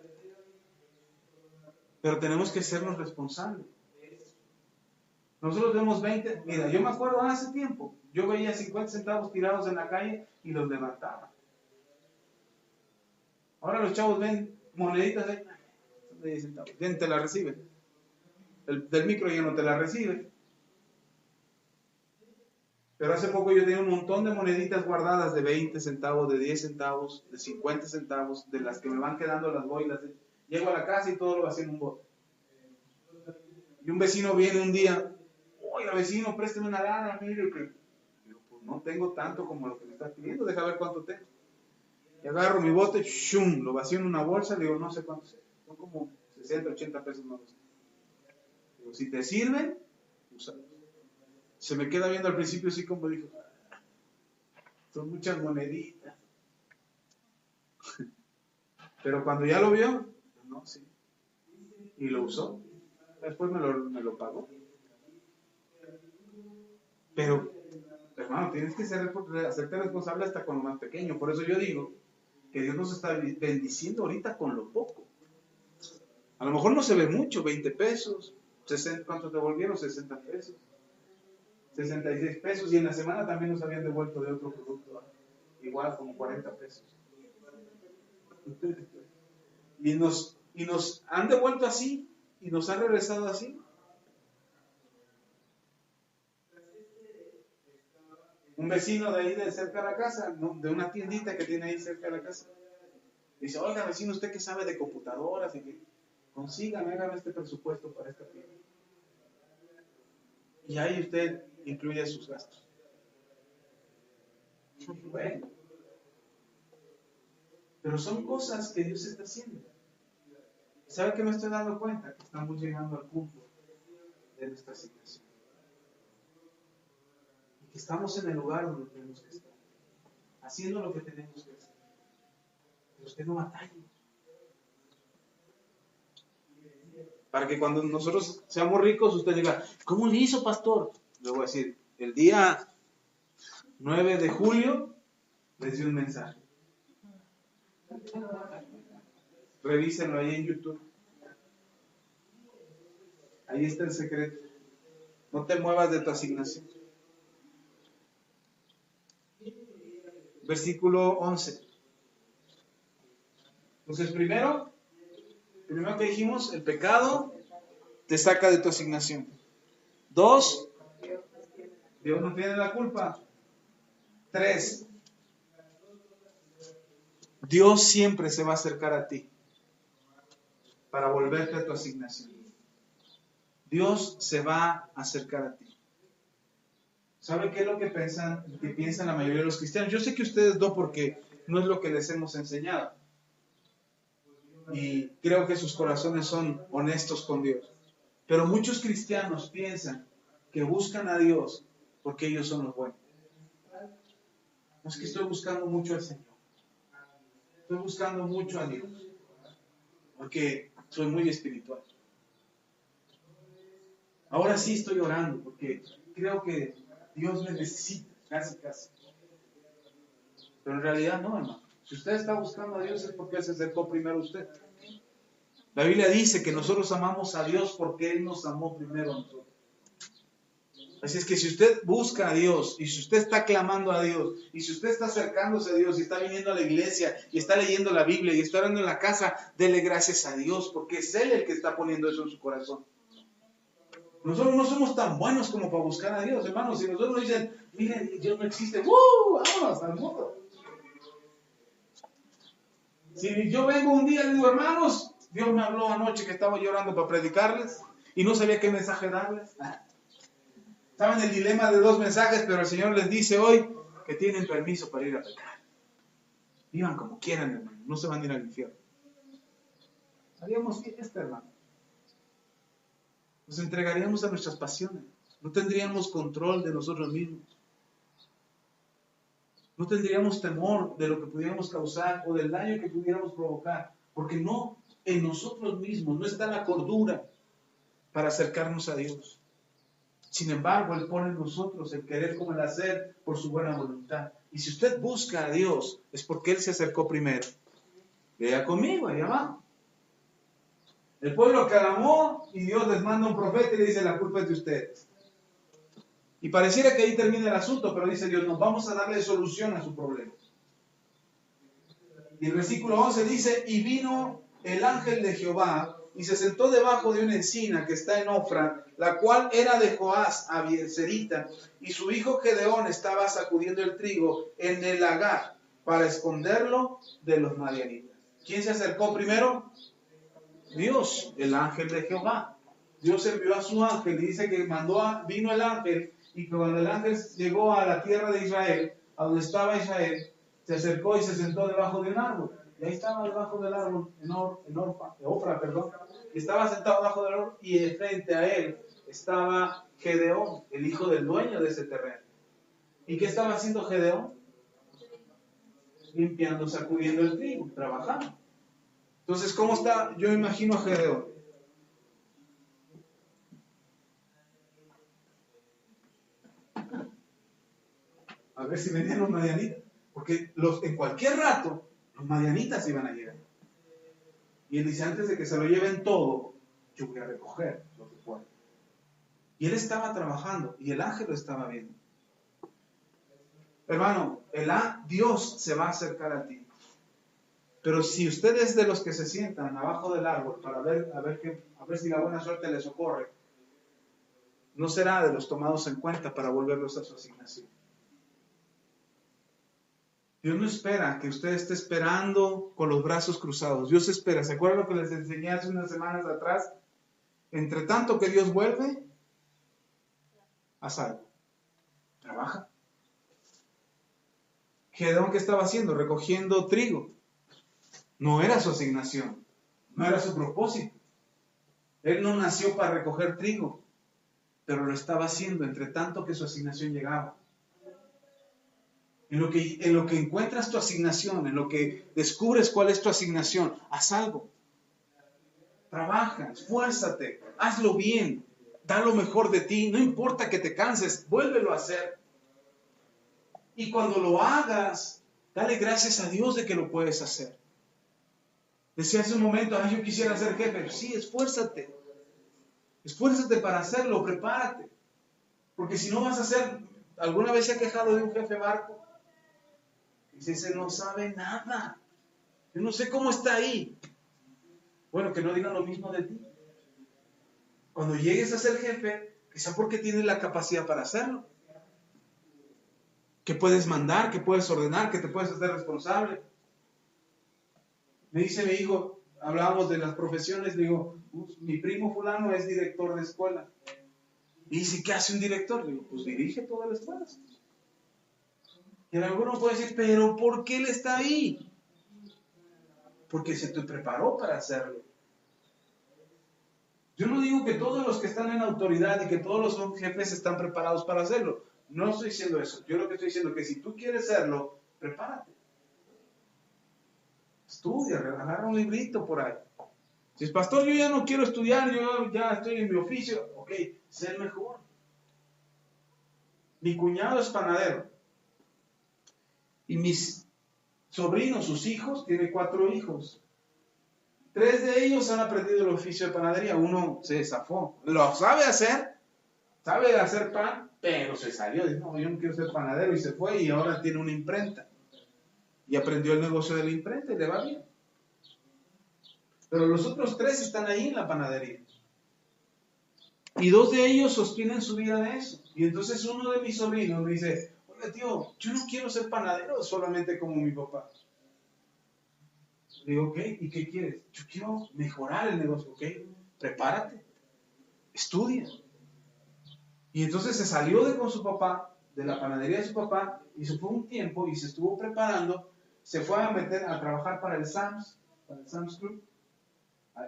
Pero tenemos que sernos responsables. Nosotros vemos 20. Mira, yo me acuerdo hace tiempo. Yo veía 50 centavos tirados en la calle y los levantaba. Ahora los chavos ven moneditas de 10 centavos. Bien, te la reciben. Del micro ya no te la recibe. Pero hace poco yo tenía un montón de moneditas guardadas de 20 centavos, de 10 centavos, de 50 centavos, de las que me van quedando las boilas. Llego a la casa y todo lo vacío en un bote. Y un vecino viene un día, oiga vecino, présteme una lana, mire que... Digo, pues no tengo tanto como lo que me estás pidiendo, deja ver cuánto tengo. Y agarro mi bote, ¡shum!, lo vacío en una bolsa, le digo, no sé cuánto sea, son como 60, 80 pesos más. Digo, si te sirven, úsalos. Se me queda viendo al principio así como dijo, son muchas moneditas. Pero cuando ya lo vio, no, sí. Y lo usó. Después me lo pagó. Pero, hermano, tienes que hacerte responsable hasta con lo más pequeño. Por eso yo digo que Dios nos está bendiciendo ahorita con lo poco. A lo mejor no se ve mucho, 20 pesos. 60, ¿cuántos devolvieron? 60 pesos. 66 pesos. Y en la semana también nos habían devuelto de otro producto. Igual, como 40 pesos. Y nos han devuelto así. Y nos han regresado así. Un vecino de ahí de cerca de la casa, ¿no? De una tiendita que tiene ahí cerca de la casa, dice, oiga vecino, usted que sabe de computadoras y que consígame, hágame este presupuesto para esta tienda. Y ahí usted incluye sus gastos. Bueno, pero son cosas que Dios está haciendo. ¿Sabe qué me estoy dando cuenta? Que estamos llegando al punto de nuestra asignación. Y que estamos en el lugar donde tenemos que estar, haciendo lo que tenemos que hacer. Pero usted no batalla. Para que cuando nosotros seamos ricos, usted diga, ¿cómo le hizo, pastor? Le voy a decir, el día 9 de julio les di un mensaje. Revísenlo ahí en YouTube. Ahí está el secreto. No te muevas de tu asignación. Versículo 11. Entonces, primero que dijimos, el pecado te saca de tu asignación. 2, Dios no tiene la culpa. 3, Dios siempre se va a acercar a ti para volverte a tu asignación. Dios se va a acercar a ti. ¿Saben qué es lo que piensan la mayoría de los cristianos? Yo sé que ustedes no, porque no es lo que les hemos enseñado. Y creo que sus corazones son honestos con Dios. Pero muchos cristianos piensan que buscan a Dios porque ellos son los buenos. No es que estoy buscando mucho al Señor. Estoy buscando mucho a Dios porque soy muy espiritual. Ahora sí estoy orando porque creo que Dios me necesita, casi. Pero en realidad no, hermano. Si usted está buscando a Dios es porque Él se acercó primero a usted. La Biblia dice que nosotros amamos a Dios porque Él nos amó primero a nosotros. Así es que si usted busca a Dios, y si usted está clamando a Dios, y si usted está acercándose a Dios, y está viniendo a la iglesia, y está leyendo la Biblia, y está orando en la casa, dele gracias a Dios, porque es Él el que está poniendo eso en su corazón. Nosotros no somos tan buenos como para buscar a Dios, hermanos. Si nosotros nos dicen, miren, Dios no existe, vámonos al mundo. Si yo vengo un día y digo, hermanos, Dios me habló anoche que estaba llorando para predicarles, y no sabía qué mensaje darles. Estaban en el dilema de 2 mensajes, pero el Señor les dice hoy que tienen permiso para ir a pecar. Vivan como quieran, hermano. No se van a ir al infierno. Haríamos fiesta, hermano. Nos entregaríamos a nuestras pasiones. No tendríamos control de nosotros mismos. No tendríamos temor de lo que pudiéramos causar o del daño que pudiéramos provocar. Porque no en nosotros mismos no está la cordura para acercarnos a Dios. Sin embargo, Él pone en nosotros el querer como el hacer por su buena voluntad. Y si usted busca a Dios, es porque Él se acercó primero. Vea conmigo, allá abajo. El pueblo clamó y Dios les manda un profeta y le dice, la culpa es de ustedes. Y pareciera que ahí termina el asunto, pero dice Dios, nos vamos a darle solución a su problema. Y el versículo 11 dice, y vino el ángel de Jehová y se sentó debajo de una encina que está en Ofra, la cual era de Joás Abieserita, y su hijo Gedeón estaba sacudiendo el trigo en el lagar para esconderlo de los madianitas. ¿Quién se acercó primero? Dios, el ángel de Jehová. Dios envió a su ángel y dice que vino el ángel, y que cuando el ángel llegó a la tierra de Israel, a donde estaba Israel, se acercó y se sentó debajo de un árbol. Y ahí estaba debajo del árbol, en Ofra, y estaba sentado debajo del árbol, y frente a él estaba Gedeón, el hijo del dueño de ese terreno. ¿Y qué estaba haciendo Gedeón? Limpiando, sacudiendo el trigo, trabajando. Entonces, ¿cómo está? Yo imagino a Gedeón. A ver si venían los madianitas. Porque en cualquier rato, los madianitas iban a llegar. Y él dice, antes de que se lo lleven todo, yo voy a recoger lo que pueda. Y él estaba trabajando y el ángel lo estaba viendo. Hermano, Dios se va a acercar a ti. Pero si usted es de los que se sientan abajo del árbol para ver si la buena suerte les socorre, no será de los tomados en cuenta para volverlos a su asignación. Dios no espera que usted esté esperando con los brazos cruzados. Dios espera. ¿Se acuerdan lo que les enseñé hace unas semanas atrás? Entre tanto que Dios vuelve, haz algo. Trabaja. Gedeón, ¿qué estaba haciendo? Recogiendo trigo. No era su asignación. No era su propósito. Él no nació para recoger trigo, pero lo estaba haciendo entre tanto que su asignación llegaba. En lo que encuentras tu asignación, en lo que descubres cuál es tu asignación, haz algo. Trabaja, esfuérzate, hazlo bien, da lo mejor de ti, no importa que te canses, vuélvelo a hacer. Y cuando lo hagas, dale gracias a Dios de que lo puedes hacer. Decía hace un momento, yo quisiera ser jefe. Sí, esfuérzate. Esfuérzate para hacerlo, prepárate. Porque si no vas a ser, ¿alguna vez se ha quejado de un jefe barco? Dice, ese no sabe nada. Yo no sé cómo está ahí. Bueno, que no digan lo mismo de ti. Cuando llegues a ser jefe, que sea porque tienes la capacidad para hacerlo. Que puedes mandar, que puedes ordenar, que te puedes hacer responsable. Me dice mi hijo, hablábamos de las profesiones, le digo, mi primo fulano es director de escuela. Y dice, ¿qué hace un director? Le digo, pues dirige toda la escuela. Y alguno puede decir, pero ¿por qué él está ahí? Porque se te preparó para hacerlo. Yo no digo que todos los que están en autoridad y que todos los jefes están preparados para hacerlo. No estoy diciendo eso. Yo lo que estoy diciendo es que si tú quieres hacerlo, prepárate. Estudia, agarra un librito por ahí. Si es pastor, yo ya no quiero estudiar, yo ya estoy en mi oficio. Ok, sé el mejor. Mi cuñado es panadero. Y mis sobrinos, sus hijos, tiene 4 hijos. 3 de ellos han aprendido el oficio de panadería. Uno se zafó. Lo sabe hacer pan, pero se salió. Dijo, no, yo no quiero ser panadero, y se fue, y ahora tiene una imprenta. Y aprendió el negocio de la imprenta y le va bien. Pero los otros 3 están ahí en la panadería. Y 2 de ellos sostienen su vida de eso. Y entonces uno de mis sobrinos me dice, oiga tío, yo no quiero ser panadero solamente como mi papá. Le digo, ok, ¿y qué quieres? Yo quiero mejorar el negocio, ok, prepárate, estudia. Y entonces se salió con su papá, de la panadería de su papá, y se fue un tiempo y se estuvo preparando, se fue a meter a trabajar para el Sam's Club,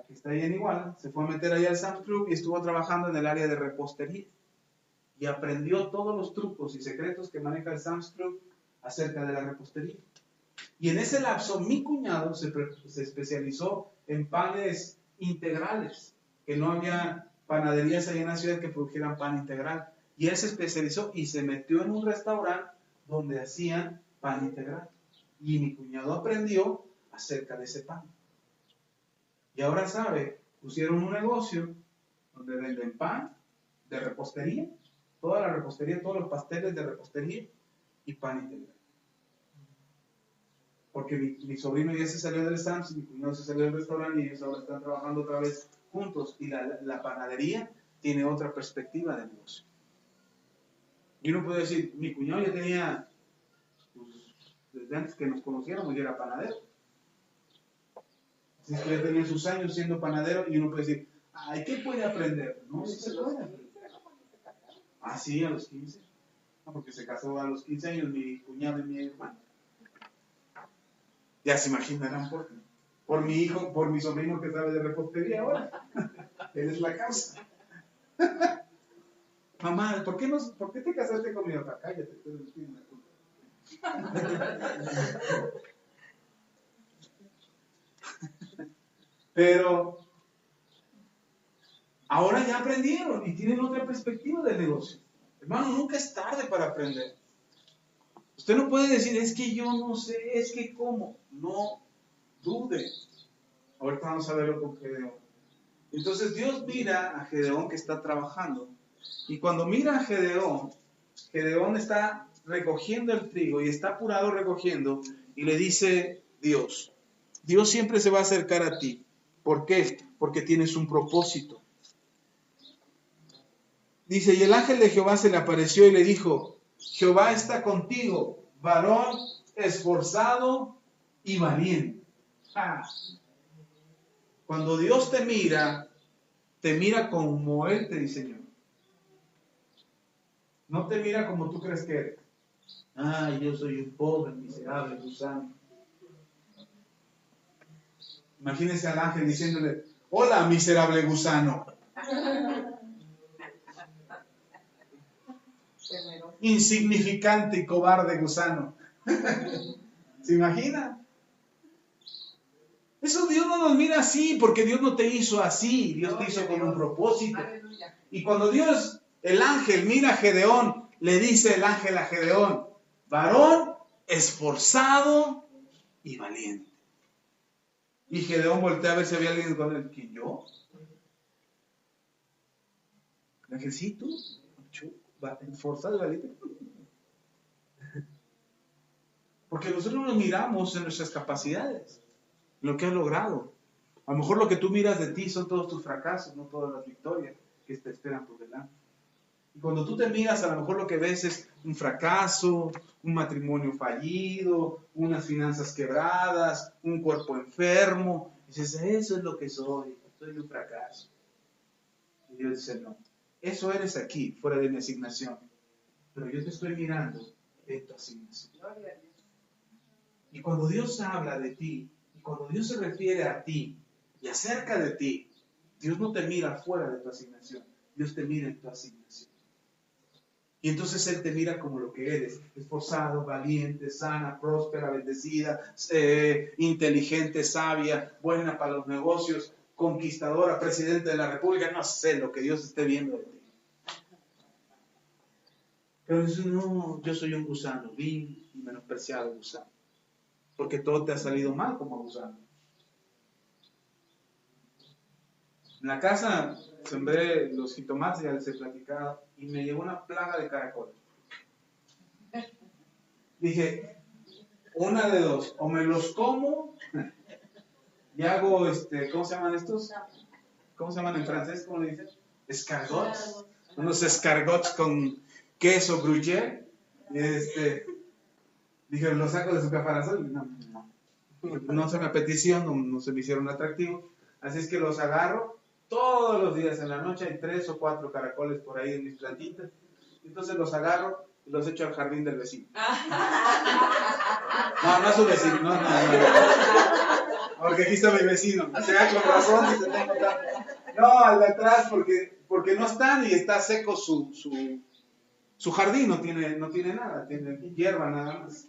que está ahí en Iguala, se fue a meter ahí al Sam's Club y estuvo trabajando en el área de repostería. Y aprendió todos los trucos y secretos que maneja el Sam's Club acerca de la repostería. Y en ese lapso, mi cuñado se especializó en panes integrales, que no había panaderías ahí en la ciudad que produjeran pan integral. Y él se especializó y se metió en un restaurante donde hacían pan integral. Y mi cuñado aprendió acerca de ese pan. Y ahora sabe, pusieron un negocio donde venden pan de repostería, toda la repostería, todos los pasteles de repostería y pan integral. Porque mi sobrino ya se salió del Sam's, mi cuñado se salió del restaurante y ellos ahora están trabajando otra vez juntos. Y la panadería tiene otra perspectiva de negocio. Y uno puede decir, mi cuñado ya tenía, pues, desde antes que nos conociéramos, ya era panadero. Así que ya tenía sus años siendo panadero y uno puede decir, ay, ¿qué puede aprender? No, sí se puede aprender. Ah, sí, a los 15. No, porque se casó a los 15 años mi cuñado y mi hermano. Ya se imaginarán por mi hijo, por mi sobrino que sabe de repostería ahora. Él es la causa. Mamá, ¿por qué te casaste con mi papá? Cállate, tú no tienes la culpa. Pero ahora ya aprendieron y tienen otra perspectiva del negocio. Hermano, nunca es tarde para aprender. Usted no puede decir, es que yo no sé, es que cómo. No dude. Ahorita vamos a verlo con Gedeón. Entonces Dios mira a Gedeón que está trabajando. Y cuando mira a Gedeón, Gedeón está recogiendo el trigo y está apurado recogiendo. Y le dice Dios siempre se va a acercar a ti. ¿Por qué? Porque tienes un propósito. Dice, y el ángel de Jehová se le apareció y le dijo, Jehová está contigo, varón esforzado y valiente. Cuando Dios te mira como Él te diseñó. No te mira como tú crees que eres. Yo soy un pobre, miserable, gusano. Imagínese al ángel diciéndole, hola, miserable gusano. Insignificante y cobarde gusano. ¿Se imagina? Eso Dios no nos mira así, porque Dios no te hizo así. Dios te hizo con un propósito. Y cuando Dios, el ángel, mira a Gedeón, le dice el ángel a Gedeón, varón esforzado y valiente. Y Gedeón voltea a ver si había alguien con él. ¿Quién, yo? El ángel, sí, tú, esforzado y valiente. Porque nosotros nos miramos en nuestras capacidades, en lo que has logrado. A lo mejor lo que tú miras de ti son todos tus fracasos, no todas las victorias que te esperan por delante. Y cuando tú te miras, a lo mejor lo que ves es un fracaso, un matrimonio fallido, unas finanzas quebradas, un cuerpo enfermo. Y dices, eso es lo que soy un fracaso. Y Dios dice, no, eso eres aquí, fuera de mi asignación. Pero yo te estoy mirando en tu asignación. Y cuando Dios habla de ti, y cuando Dios se refiere a ti y acerca de ti, Dios no te mira fuera de tu asignación, Dios te mira en tu asignación. Y entonces Él te mira como lo que eres, esforzado, valiente, sana, próspera, bendecida, inteligente, sabia, buena para los negocios, conquistadora, presidente de la República, no sé lo que Dios esté viendo de ti. Pero dice, no, yo soy un gusano, vil y menospreciado gusano. Porque todo te ha salido mal como gusano. En la casa sembré los jitomates, ya les he platicado, y me llegó una plaga de caracoles. Dije, una de dos, o me los como y hago, ¿cómo se llaman estos? ¿Cómo se llaman en francés? ¿Cómo le dicen? Escargots. Unos escargots con queso gruyère. Dije, los saco de su caparazón. No se me apeteció, no se me hicieron atractivos. Así es que los agarro todos los días en la noche. Hay 3 o 4 caracoles por ahí en mis plantitas. Entonces los agarro y los echo al jardín del vecino. No es su vecino. No. Porque aquí está mi vecino. Se da con razón y te tengo tanto. No, al de atrás porque no están y está seco su jardín. No tiene nada. Tiene hierba nada más.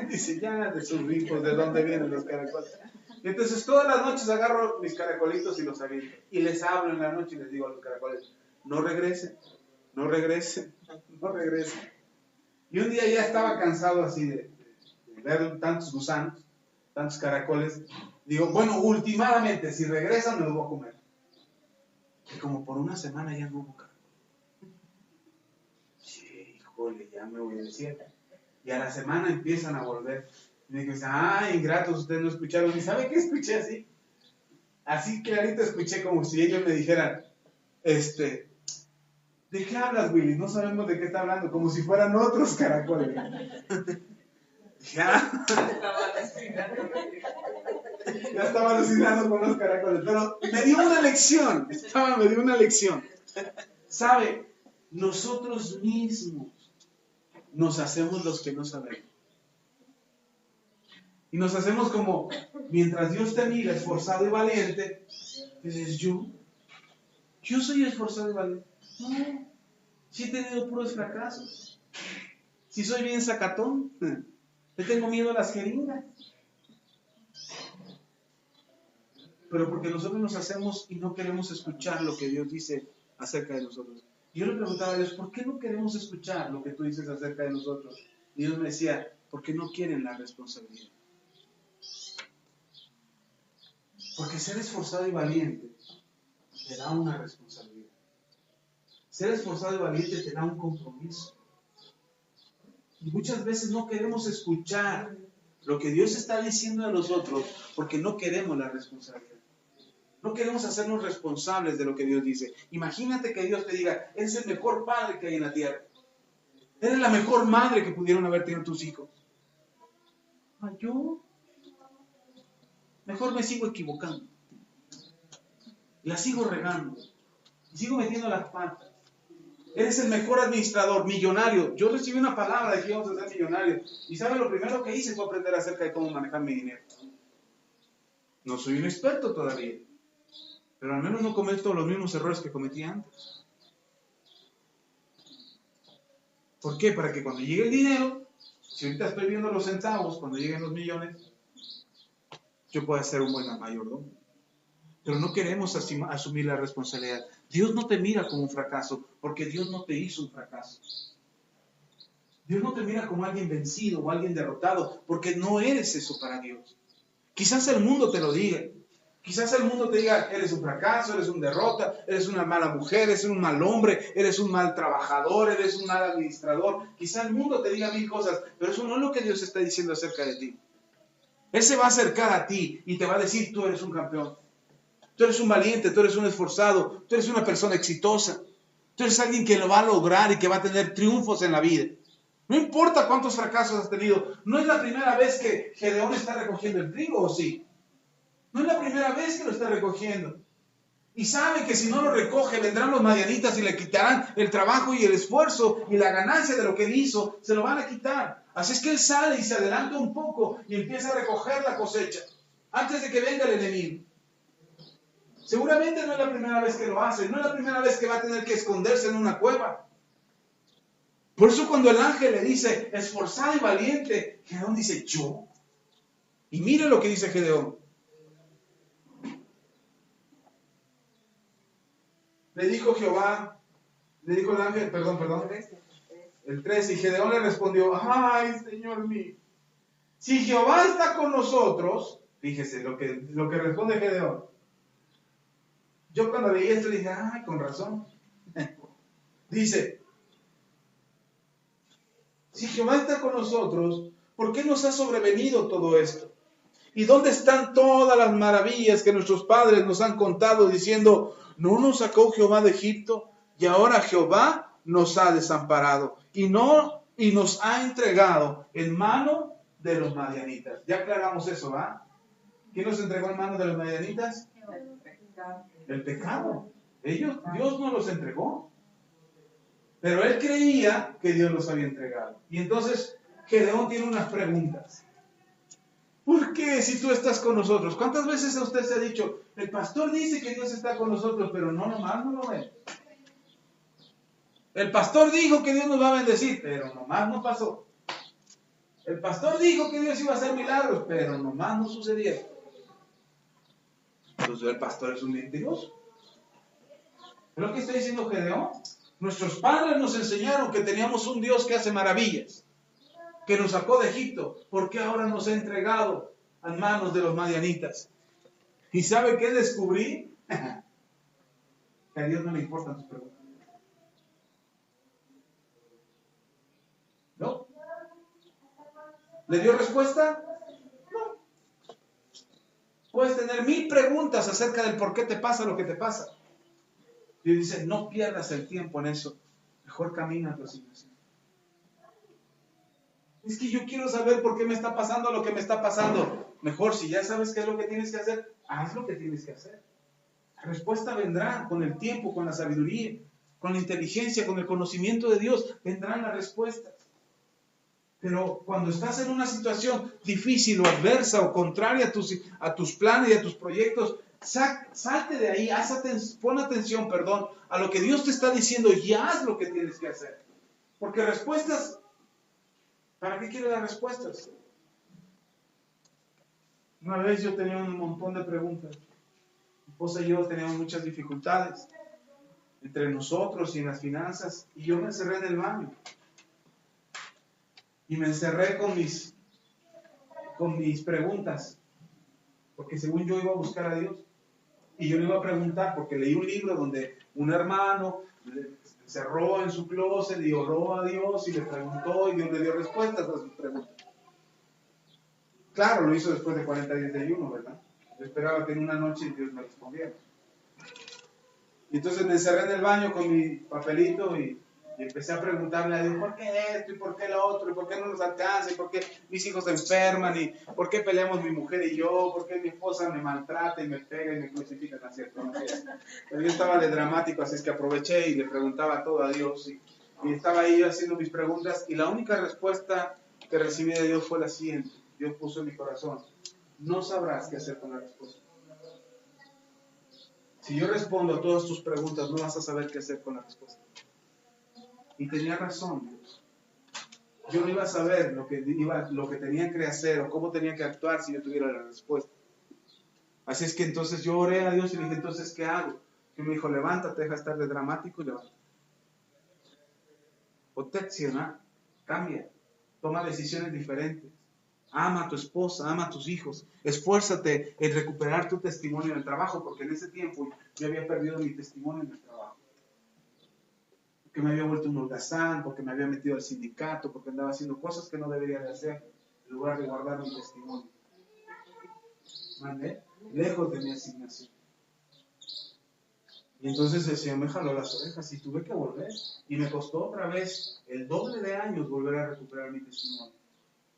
Dice, ya de sus ricos, ¿de dónde vienen los caracoles? Y entonces todas las noches agarro mis caracolitos y los aviento. Y les hablo en la noche y les digo a los caracoles, no regresen. Y un día ya estaba cansado así de ver tantos gusanos, tantos caracoles. Digo, bueno, últimamente, si regresan me los voy a comer. Y como por una semana ya no hubo caracoles. Sí, híjole, ya me voy a decir. Y a la semana empiezan a volver. Y me dicen, ingratos, ustedes no escucharon. ¿Y sabe qué escuché así? Así clarito escuché como si ellos me dijeran, ¿de qué hablas, Willy? No sabemos de qué está hablando, como si fueran otros caracoles. Ya estaba alucinando con los caracoles. Pero me dio una lección. ¿Sabe? Nosotros mismos nos hacemos los que no sabemos. Y nos hacemos como, mientras Dios te mira esforzado y valiente, dices, yo soy esforzado y valiente. No, si he tenido puros fracasos. Si soy bien sacatón, le tengo miedo a las jeringas. Pero porque nosotros nos hacemos y no queremos escuchar lo que Dios dice acerca de nosotros. Yo le preguntaba a Dios, ¿por qué no queremos escuchar lo que tú dices acerca de nosotros? Y Dios me decía, porque no quieren la responsabilidad. Porque ser esforzado y valiente te da una responsabilidad. Ser esforzado y valiente te da un compromiso. Y muchas veces no queremos escuchar lo que Dios está diciendo a nosotros porque no queremos la responsabilidad. No queremos hacernos responsables de lo que Dios dice. Imagínate que Dios te diga, eres el mejor padre que hay en la tierra. Eres la mejor madre que pudieron haber tenido tus hijos. Yo mejor me sigo equivocando. La sigo regando. Y sigo metiendo las patas. Eres el mejor administrador, millonario. Yo recibí una palabra de que íbamos a ser millonarios. Y ¿sabe? Lo primero que hice fue aprender acerca de cómo manejar mi dinero. No soy un experto todavía. Pero al menos no cometo los mismos errores que cometí antes. ¿Por qué? Para que cuando llegue el dinero, si ahorita estoy viendo los centavos, cuando lleguen los millones, yo pueda ser un buen mayordomo. Pero no queremos asumir la responsabilidad. Dios no te mira como un fracaso, porque Dios no te hizo un fracaso. Dios no te mira como alguien vencido o alguien derrotado, porque no eres eso para Dios. Quizás el mundo te lo diga. Quizás el mundo te diga, eres un fracaso, eres un derrota, eres una mala mujer, eres un mal hombre, eres un mal trabajador, eres un mal administrador. Quizás el mundo te diga mil cosas, pero eso no es lo que Dios está diciendo acerca de ti. Él se va a acercar a ti y te va a decir, tú eres un campeón. Tú eres un valiente, tú eres un esforzado, tú eres una persona exitosa. Tú eres alguien que lo va a lograr y que va a tener triunfos en la vida. No importa cuántos fracasos has tenido. No es la primera vez que Gedeón está recogiendo el trigo, ¿o sí? No es la primera vez que lo está recogiendo. Y sabe que si no lo recoge, vendrán los madianitas y le quitarán el trabajo y el esfuerzo y la ganancia de lo que él hizo. Se lo van a quitar. Así es que él sale y se adelanta un poco y empieza a recoger la cosecha antes de que venga el enemigo. Seguramente no es la primera vez que lo hace, no es la primera vez que va a tener que esconderse en una cueva. Por eso cuando el ángel le dice, esforzado y valiente, Gedeón dice, ¿yo? Y mire lo que dice Gedeón. Le dijo Jehová, le dijo el ángel, perdón, el 13, y Gedeón le respondió, ay, Señor mío, si Jehová está con nosotros, fíjese lo que responde Gedeón. Yo cuando leí esto dije, ay, con razón. Dice, si Jehová está con nosotros, ¿por qué nos ha sobrevenido todo esto? ¿Y dónde están todas las maravillas que nuestros padres nos han contado diciendo, no nos sacó Jehová de Egipto y ahora Jehová nos ha desamparado y nos ha entregado en mano de los madianitas? Ya aclaramos eso, ¿va? ¿Quién nos entregó en mano de los madianitas? El pecado. Dios no los entregó. Pero él creía que Dios los había entregado. Y entonces Gedeón tiene unas preguntas. ¿Por qué si tú estás con nosotros? ¿Cuántas veces a usted se ha dicho, el pastor dice que Dios está con nosotros, pero nomás no lo ve? El pastor dijo que Dios nos va a bendecir, pero nomás no pasó. El pastor dijo que Dios iba a hacer milagros, pero nomás no sucedieron. Entonces el pastor es un mentiroso. ¿Es lo que está diciendo Gedeón? Nuestros padres nos enseñaron que teníamos un Dios que hace maravillas, que nos sacó de Egipto. ¿Por qué ahora nos ha entregado a manos de los madianitas? ¿Y sabe qué descubrí? Que a Dios no le importan tus preguntas. ¿No? ¿Le dio respuesta? No. Puedes tener 1000 preguntas acerca del por qué te pasa lo que te pasa. Dios dice, no pierdas el tiempo en eso. Mejor camina a tu asignación. Es que yo quiero saber por qué me está pasando lo que me está pasando. Mejor, si ya sabes qué es lo que tienes que hacer, haz lo que tienes que hacer. La respuesta vendrá con el tiempo, con la sabiduría, con la inteligencia, con el conocimiento de Dios. Vendrán las respuestas. Pero cuando estás en una situación difícil o adversa o contraria a tus planes y a tus proyectos, salte de ahí, pon atención, a lo que Dios te está diciendo y haz lo que tienes que hacer. Porque respuestas, ¿para qué quiero dar respuestas? Una vez yo tenía un montón de preguntas. Mi esposa y yo teníamos muchas dificultades entre nosotros y en las finanzas. Y yo me encerré en el baño. Y me encerré con mis preguntas. Porque según yo iba a buscar a Dios. Y yo le iba a preguntar, porque leí un libro donde un hermano cerró en su closet y oró a Dios y le preguntó y Dios le dio respuestas a sus preguntas. Claro, lo hizo después de 40 días de ayuno, ¿verdad? Yo esperaba que en una noche Dios me respondiera. Y entonces me encerré en el baño con mi papelito y Y empecé a preguntarle a Dios, ¿por qué esto? ¿Y por qué lo otro? ¿Y por qué no nos alcanza? ¿Y por qué mis hijos se enferman? ¿Y por qué peleamos mi mujer y yo? ¿Por qué mi esposa me maltrata y me pega y me crucifica? ¿No es cierto? No es. Pero yo estaba de dramático, así es que aproveché y le preguntaba todo a Dios. Y estaba ahí yo haciendo mis preguntas. Y la única respuesta que recibí de Dios fue la siguiente. Dios puso en mi corazón, no sabrás qué hacer con la respuesta. Si yo respondo a todas tus preguntas, no vas a saber qué hacer con la respuesta. Y tenía razón Dios. Yo no iba a saber lo que tenía que hacer o cómo tenía que actuar si yo tuviera la respuesta. Así es que entonces yo oré a Dios y le dije, entonces, ¿qué hago? Y me dijo, levántate, deja de estar de dramático y levántate. Protecciona, cambia, toma decisiones diferentes. Ama a tu esposa, ama a tus hijos. Esfuérzate en recuperar tu testimonio en el trabajo, porque en ese tiempo yo había perdido mi testimonio en el trabajo. Porque me había vuelto un holgazán, porque me había metido al sindicato, porque andaba haciendo cosas que no debería de hacer, en lugar de guardar mi testimonio. ¿Vale? Lejos de mi asignación. Y entonces el Señor me jaló las orejas y tuve que volver. Y me costó otra vez el doble de años volver a recuperar mi testimonio.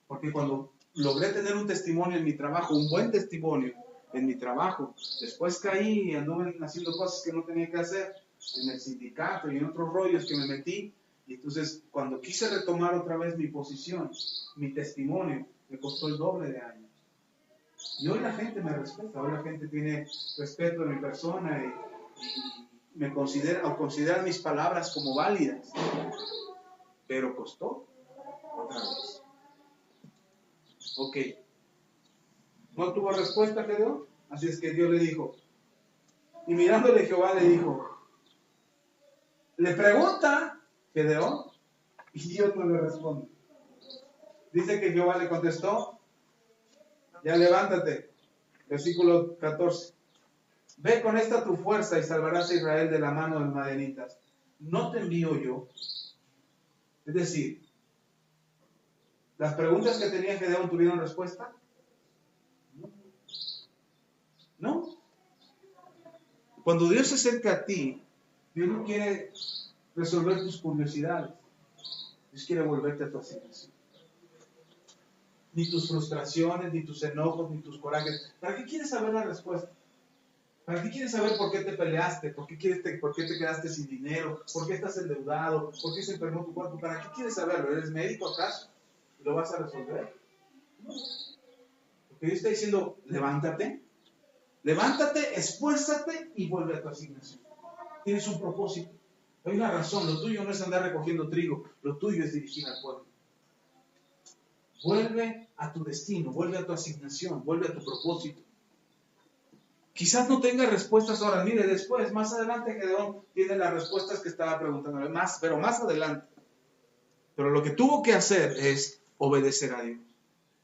Porque cuando logré tener un testimonio en mi trabajo, un buen testimonio en mi trabajo, después caí y anduve haciendo cosas que no tenía que hacer en el sindicato y en otros rollos que me metí. Y entonces cuando quise retomar otra vez mi posición, mi testimonio, me costó el doble de años. Y hoy la gente me respeta, hoy la gente tiene respeto a mi persona y me considera mis palabras como válidas. Pero costó otra vez. Ok. ¿No tuvo respuesta Gedeón? Así es que Dios le dijo. Y mirándole Jehová le dijo. Le pregunta Gedeón y Dios no le responde. Dice que Jehová le contestó. Ya levántate. Versículo 14. Ve con esta tu fuerza y salvarás a Israel de la mano de los madianitas. ¿No te envío yo? Es decir, ¿las preguntas que tenía Gedeón tuvieron respuesta? No. Cuando Dios se acerca a ti, Dios no quiere resolver tus curiosidades. Dios quiere volverte a tu asignación. Ni tus frustraciones, ni tus enojos, ni tus corajes. ¿Para qué quieres saber la respuesta? ¿Para qué quieres saber por qué te peleaste? ¿Por qué te quedaste sin dinero? ¿Por qué estás endeudado? ¿Por qué se enfermó tu cuerpo? ¿Para qué quieres saberlo? ¿Eres médico acaso? ¿Lo vas a resolver? No. Porque Dios está diciendo, levántate. Levántate, esfuérzate y vuelve a tu asignación. Tienes un propósito. Hay una razón. Lo tuyo no es andar recogiendo trigo. Lo tuyo es dirigir al pueblo. Vuelve a tu destino. Vuelve a tu asignación. Vuelve a tu propósito. Quizás no tenga respuestas ahora. Mire, después, más adelante, Gedeón tiene las respuestas que estaba preguntando. Pero más adelante. Pero lo que tuvo que hacer es obedecer a Dios.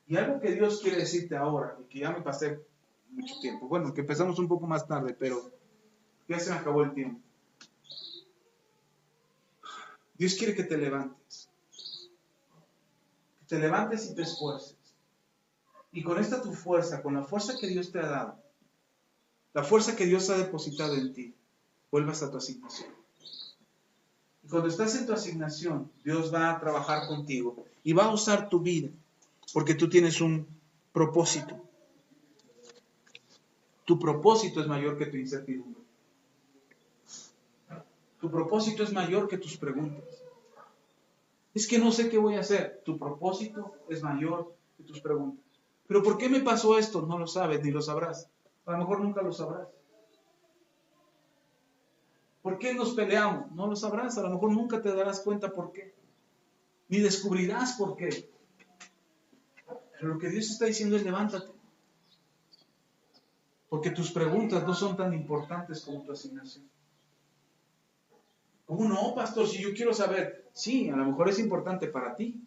Y algo que Dios quiere decirte ahora, y que ya me pasé mucho tiempo. Bueno, que empezamos un poco más tarde, pero ya se me acabó el tiempo. Dios quiere que te levantes. Que te levantes y te esfuerces. Y con esta tu fuerza, con la fuerza que Dios te ha dado, la fuerza que Dios ha depositado en ti, vuelvas a tu asignación. Y cuando estás en tu asignación, Dios va a trabajar contigo y va a usar tu vida, porque tú tienes un propósito. Tu propósito es mayor que tu incertidumbre. Tu propósito es mayor que tus preguntas. Es que no sé qué voy a hacer. Tu propósito es mayor que tus preguntas. ¿Pero por qué me pasó esto? No lo sabes, ni lo sabrás. A lo mejor nunca lo sabrás. ¿Por qué nos peleamos? No lo sabrás. A lo mejor nunca te darás cuenta por qué. Ni descubrirás por qué. Pero lo que Dios está diciendo es levántate. Porque tus preguntas no son tan importantes como tu asignación. ¿Cómo no, pastor? Si yo quiero saber. Sí, a lo mejor es importante para ti.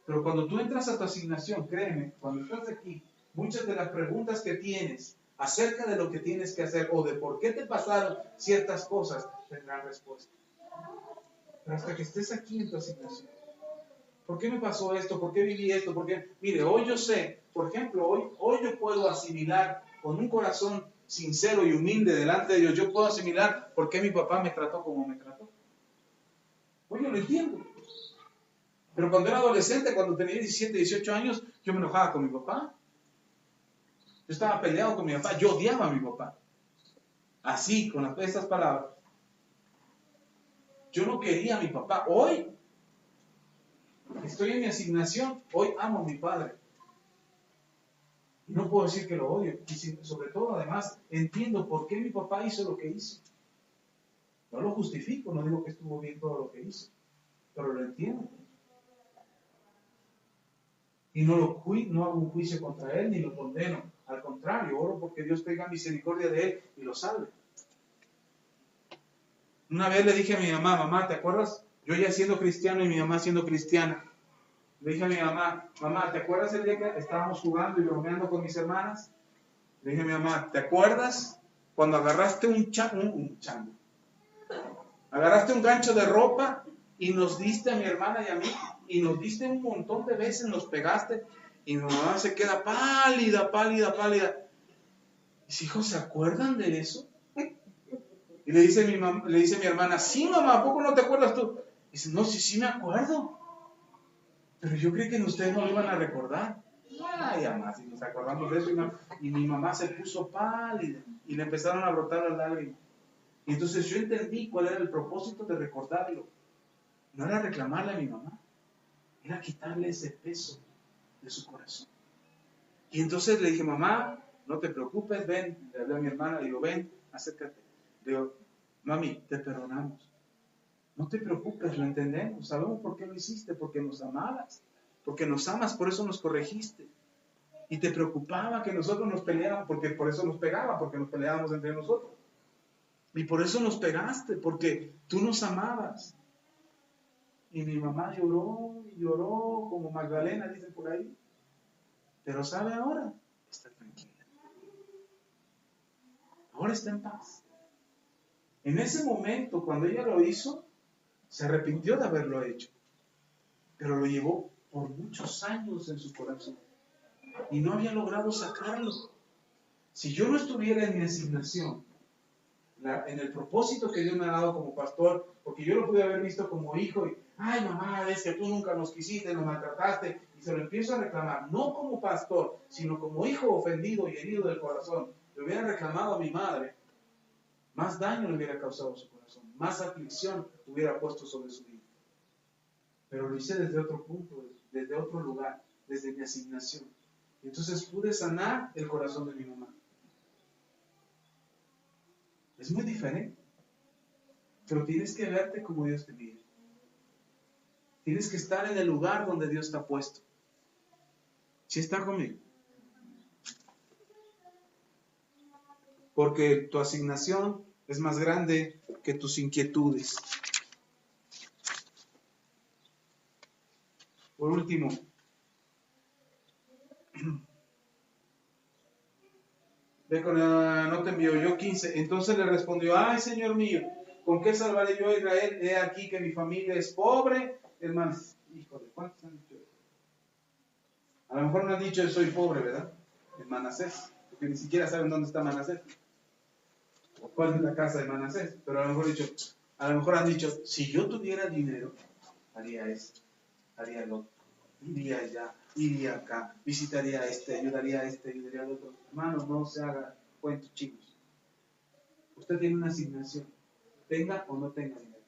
Pero cuando tú entras a tu asignación, créeme, cuando estás aquí, muchas de las preguntas que tienes acerca de lo que tienes que hacer o de por qué te pasaron ciertas cosas, tendrán respuesta. Pero hasta que estés aquí en tu asignación. ¿Por qué me pasó esto? ¿Por qué viví esto? ¿Por qué? Mire, hoy yo sé, por ejemplo, hoy yo puedo asimilar con un corazón sincero y humilde delante de Dios, yo puedo asimilar por qué mi papá me trató como me trató. Hoy yo lo entiendo. Pero cuando era adolescente, cuando tenía 17, 18 años, yo me enojaba con mi papá. Yo estaba peleado con mi papá. Yo odiaba a mi papá. Así, con estas palabras. Yo no quería a mi papá. Hoy estoy en mi asignación. Hoy amo a mi padre. Y no puedo decir que lo odio. Y sobre todo, además, entiendo por qué mi papá hizo lo que hizo. No lo justifico, no digo que estuvo bien todo lo que hizo. Pero lo entiendo. Y no hago un juicio contra él ni lo condeno. Al contrario, oro porque Dios tenga misericordia de él y lo salve. Una vez le dije a mi mamá, mamá, ¿te acuerdas? Yo ya siendo cristiano y mi mamá siendo cristiana. Le dije a mi mamá, mamá, ¿te acuerdas el día que estábamos jugando y bromeando con mis hermanas? Le dije a mi mamá, ¿te acuerdas cuando agarraste un chango? Agarraste un gancho de ropa y nos diste a mi hermana y a mí, y nos diste un montón de veces, nos pegaste, y mi mamá se queda pálida. Mis hijos se acuerdan de eso. Y le dice mi hermana, sí, mamá, ¿a poco no te acuerdas tú? Dice, no, sí me acuerdo. Pero yo creí que ustedes no lo iban a recordar. Ay, además, y nos acordamos de eso, y mi mamá se puso pálida, y le empezaron a brotar las lágrimas. Y entonces yo entendí cuál era el propósito de recordarlo. No era reclamarle a mi mamá, era quitarle ese peso de su corazón. Y entonces le dije, mamá, no te preocupes, ven. Le hablé a mi hermana, le digo, ven, acércate. Le digo, mami, te perdonamos. No te preocupes, lo entendemos. Sabemos por qué lo hiciste, porque nos amabas. Porque nos amas, por eso nos corregiste. Y te preocupaba que nosotros nos peleáramos, porque por eso nos pegaba, porque nos peleábamos entre nosotros. Y por eso nos pegaste, porque tú nos amabas. Y mi mamá lloró y lloró, como Magdalena, dicen por ahí. Pero ¿sabe ahora? Está tranquila. Ahora está en paz. En ese momento, cuando ella lo hizo, se arrepintió de haberlo hecho. Pero lo llevó por muchos años en su corazón. Y no había logrado sacarlo. Si yo no estuviera en mi asignación, en el propósito que Dios me ha dado como pastor, porque yo lo pude haber visto como hijo y, ay mamá, es que tú nunca nos quisiste, nos maltrataste, y se lo empiezo a reclamar, no como pastor, sino como hijo ofendido y herido del corazón, le hubiera reclamado a mi madre, más daño le hubiera causado a su corazón, más aflicción hubiera puesto sobre su vida. Pero lo hice desde otro punto, desde otro lugar, desde mi asignación. Y entonces pude sanar el corazón de mi mamá. Es muy diferente. Pero tienes que verte como Dios te mira. Tienes que estar en el lugar donde Dios te ha puesto. ¿Sí está conmigo? Porque tu asignación es más grande que tus inquietudes. Por último, ve con la nota envió yo 15. Entonces le respondió, ay Señor mío, ¿con qué salvaré yo a Israel? He aquí que mi familia es pobre. Hermanos, híjole, ¿cuántos han dicho eso? A lo mejor no han dicho soy pobre, ¿verdad? En Manasés, porque ni siquiera saben dónde está Manasés. O cuál es la casa de Manasés. Pero a lo mejor han dicho, si yo tuviera dinero, haría esto, haría lo otro. Iría allá, iría acá, visitaría a este, ayudaría a este, ayudaría al otro. Hermanos, no se haga cuentos chicos. Usted tiene una asignación, tenga o no tenga dinero.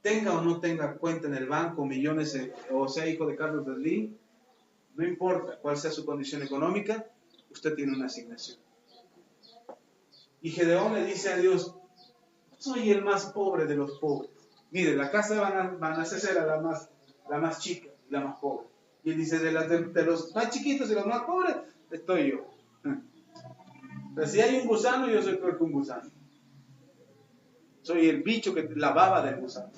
Tenga o no tenga cuenta en el banco, millones, o sea hijo de Carlos Slim, no importa cuál sea su condición económica, usted tiene una asignación. Y Gedeón le dice a Dios, soy el más pobre de los pobres. Mire, la casa de Manasés era la más chica, la más pobre. Y él dice, de los más chiquitos y los más pobres, estoy yo. Pero si hay un gusano, yo soy peor que un gusano. Soy el bicho que la baba del gusano.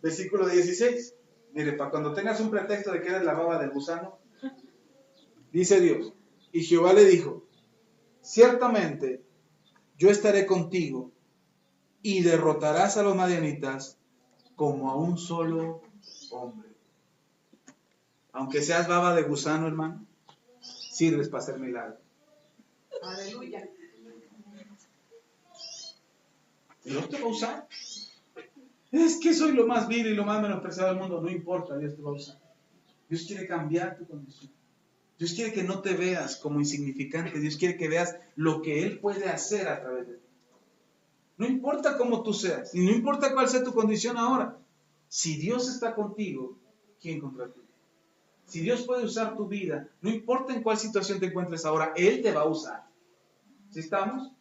Versículo 16. Mire, para cuando tengas un pretexto de que eres la baba del gusano, dice Dios, y Jehová le dijo, ciertamente yo estaré contigo y derrotarás a los madianitas como a un solo hombre. Aunque seas baba de gusano, hermano, sirves para hacer milagros. Aleluya. Dios te va a usar. Es que soy lo más vil y lo más menospreciado del mundo. No importa, Dios te va a usar. Dios quiere cambiar tu condición. Dios quiere que no te veas como insignificante. Dios quiere que veas lo que Él puede hacer a través de ti. No importa cómo tú seas, y no importa cuál sea tu condición ahora. Si Dios está contigo, ¿quién contra ti? Si Dios puede usar tu vida, no importa en cuál situación te encuentres ahora, Él te va a usar. ¿Sí estamos?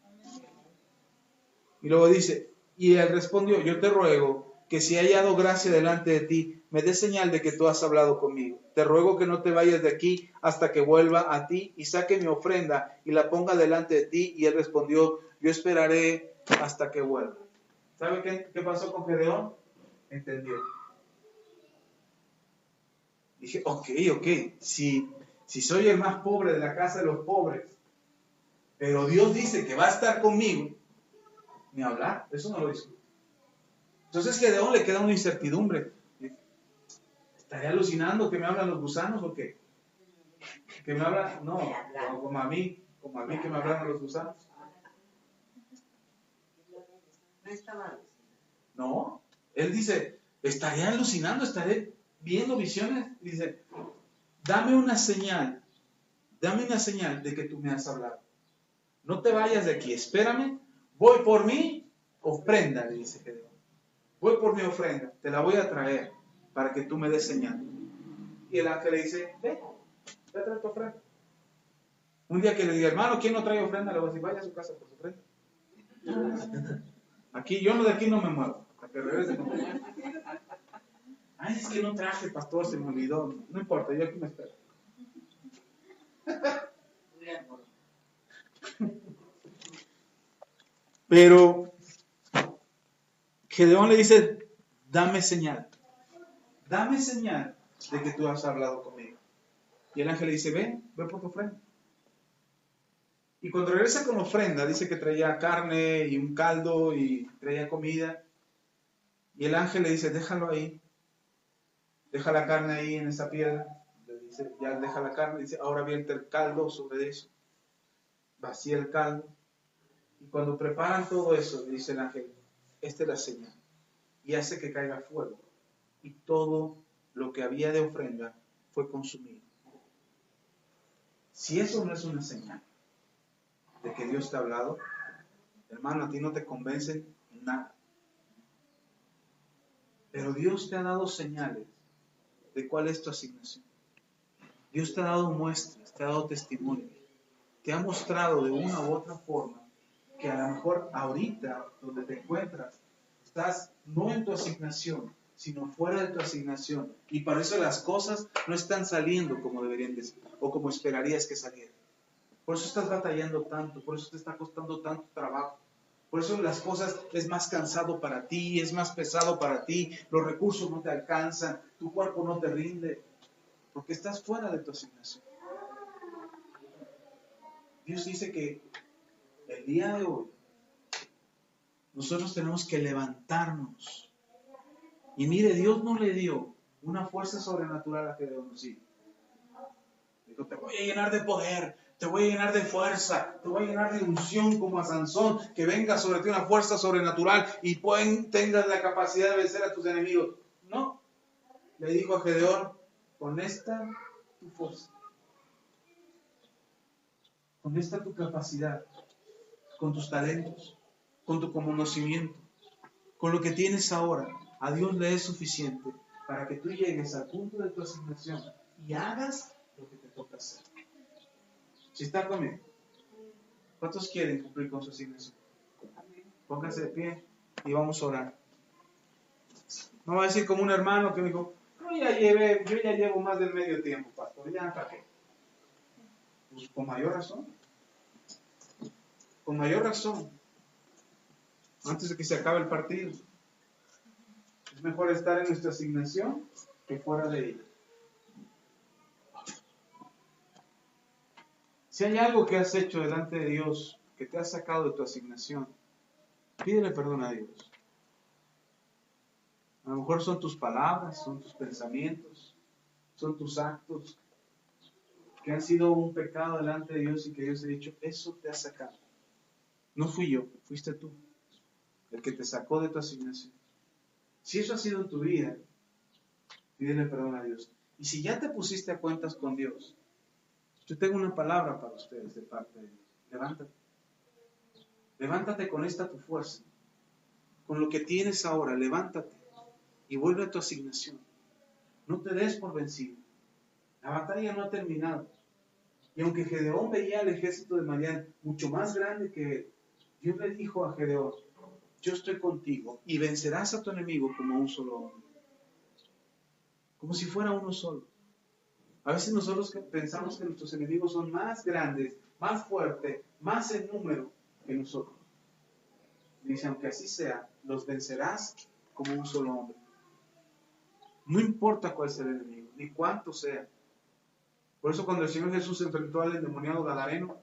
Y luego dice, y Él respondió, yo te ruego que si he hallado gracia delante de ti, me des señal de que tú has hablado conmigo. Te ruego que no te vayas de aquí hasta que vuelva a ti y saque mi ofrenda y la ponga delante de ti. Y Él respondió, yo esperaré hasta que vuelva. ¿Sabe qué pasó con Gedeón? Entendió. Dije, ok, si soy el más pobre de la casa de los pobres, pero Dios dice que va a estar conmigo, ni hablar, eso no lo discuto. Entonces Gedeón le queda una incertidumbre. ¿Estaré alucinando que me hablan los gusanos o qué? ¿Que me hablan? No, como a mí que me hablan los gusanos. No, él dice, estaré alucinando, estaré viendo visiones. Dice, dame una señal de que tú me has hablado. No te vayas de aquí, espérame, voy por mi ofrenda, le dice Gedeón. Voy por mi ofrenda, te la voy a traer para que tú me des señal. Y el ángel le dice, ve a traer tu ofrenda. Un día que le diga, hermano, ¿quién no trae ofrenda? Le voy a decir, vaya a su casa por su ofrenda. Aquí, yo de aquí no me muevo, hasta que regrese con ella. Ay, es que no traje, pastor, se me olvidó. No importa, yo aquí me espero. Pero Gedeón le dice, dame señal de que tú has hablado conmigo. Y el ángel le dice, ve por tu ofrenda. Y cuando regresa con la ofrenda, dice que traía carne y un caldo y traía comida. Y el ángel le dice, déjalo ahí, deja la carne ahí en esa piedra. Le dice, ya deja la carne, dice, ahora vierte el caldo sobre eso. Vacía el caldo. Y cuando preparan todo eso, dice el ángel, esta es la señal. Y hace que caiga fuego. Y todo lo que había de ofrenda fue consumido. Si eso no es una señal de que Dios te ha hablado, hermano, a ti no te convence nada. Pero Dios te ha dado señales de cuál es tu asignación. Dios te ha dado muestras, te ha dado testimonios. Te ha mostrado de una u otra forma que a lo mejor ahorita, donde te encuentras, estás no en tu asignación, sino fuera de tu asignación. Y para eso las cosas no están saliendo como deberían de ser, o como esperarías que salieran. Por eso estás batallando tanto, por eso te está costando tanto trabajo. Por eso las cosas es más cansado para ti, es más pesado para ti, los recursos no te alcanzan, tu cuerpo no te rinde, porque estás fuera de tu asignación. Dios dice que el día de hoy nosotros tenemos que levantarnos. Y mire, Dios no le dio una fuerza sobrenatural a Gedeón. Sí. Dijo, te voy a llenar de poder, te voy a llenar de fuerza, te voy a llenar de unción como a Sansón, que venga sobre ti una fuerza sobrenatural y tengas la capacidad de vencer a tus enemigos. No. Le dijo a Gedeón, con esta tu fuerza, con esta tu capacidad, con tus talentos, con tu conocimiento, con lo que tienes ahora, a Dios le es suficiente para que tú llegues al punto de tu asignación y hagas lo que te toca hacer. ¿Sí está conmigo? ¿Cuántos quieren cumplir con su asignación? Pónganse de pie y vamos a orar. No va a decir como un hermano que me dijo, yo ya llevo más del medio tiempo, pastor, ya para qué. Pues con mayor razón. Con mayor razón. Antes de que se acabe el partido. Es mejor estar en nuestra asignación que fuera de ella. Si hay algo que has hecho delante de Dios que te ha sacado de tu asignación, Pídele perdón a Dios. A lo mejor son tus palabras, son tus pensamientos, son tus actos que han sido un pecado delante de Dios y que Dios te ha dicho, eso te ha sacado. No fui yo, fuiste tú, el que te sacó de tu asignación. Si eso ha sido en tu vida, pídele perdón a Dios. Y si ya te pusiste a cuentas con Dios, yo tengo una palabra para ustedes de parte de Dios. Levántate. Levántate con esta tu fuerza. Con lo que tienes ahora, levántate y vuelve a tu asignación. No te des por vencido. La batalla no ha terminado. Y aunque Gedeón veía al ejército de Madián mucho más grande que él, Dios le dijo a Gedeón, yo estoy contigo y vencerás a tu enemigo como un solo hombre. Como si fuera uno solo. A veces nosotros pensamos que nuestros enemigos son más grandes, más fuertes, más en número que nosotros. Dice, aunque así sea, los vencerás como un solo hombre. No importa cuál sea el enemigo, ni cuánto sea. Por eso cuando el Señor Jesús se enfrentó al endemoniado Gadareno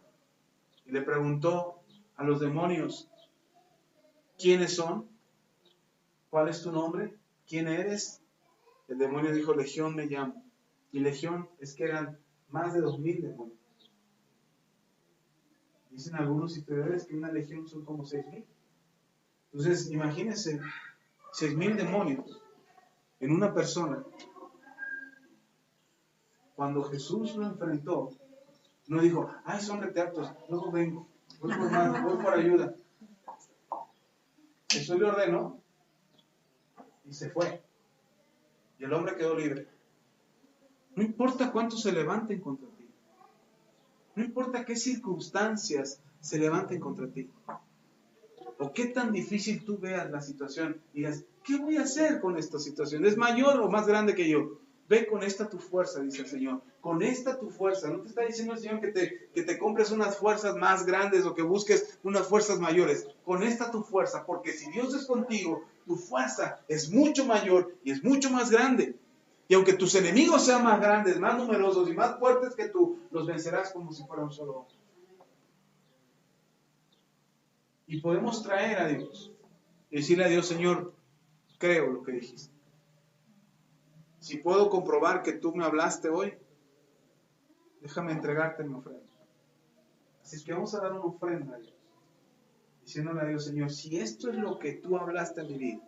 y le preguntó a los demonios, ¿quiénes son? ¿Cuál es tu nombre? ¿Quién eres? El demonio dijo, Legión me llamo. Y Legión es que eran más de 2000 demonios. Dicen algunos historiadores que una legión son como 6000. Entonces, imagínense, 6000 demonios en una persona. Cuando Jesús lo enfrentó, no dijo, son reteatos, luego vengo, voy por ayuda. Jesús le ordenó y se fue. Y el hombre quedó libre. No importa cuántos se levanten contra ti. No importa qué circunstancias se levanten contra ti. O qué tan difícil tú veas la situación y digas, ¿qué voy a hacer con esta situación? ¿Es mayor o más grande que yo? Ve con esta tu fuerza, dice el Señor. Con esta tu fuerza. No te está diciendo el Señor que te compres unas fuerzas más grandes o que busques unas fuerzas mayores. Con esta tu fuerza. Porque si Dios es contigo, tu fuerza es mucho mayor y es mucho más grande. Y aunque tus enemigos sean más grandes, más numerosos y más fuertes que tú, los vencerás como si fuera un solo hombre. Y podemos traer a Dios y decirle a Dios, Señor, creo lo que dijiste. Si puedo comprobar que tú me hablaste hoy, déjame entregarte mi ofrenda. Así es que vamos a dar una ofrenda a Dios, diciéndole a Dios, Señor, si esto es lo que tú hablaste en mi vida,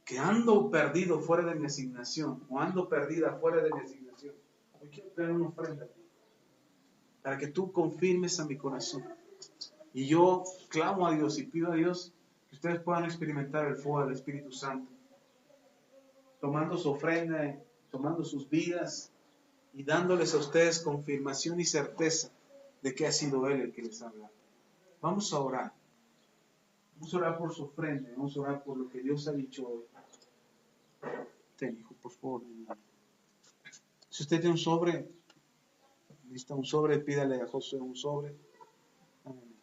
que ando perdido fuera de mi asignación, o ando perdida fuera de mi asignación, hoy quiero traer una ofrenda a ti, para que tú confirmes a mi corazón. Y yo clamo a Dios y pido a Dios que ustedes puedan experimentar el fuego del Espíritu Santo, tomando su ofrenda, tomando sus vidas y dándoles a ustedes confirmación y certeza de que ha sido Él el que les habla. Vamos a orar. Vamos a orar por su ofrenda, vamos a orar por lo que Dios ha dicho hoy. Ten, hijo, por favor. Si usted tiene un sobre, necesita un sobre, pídale a Josué un sobre. Amén.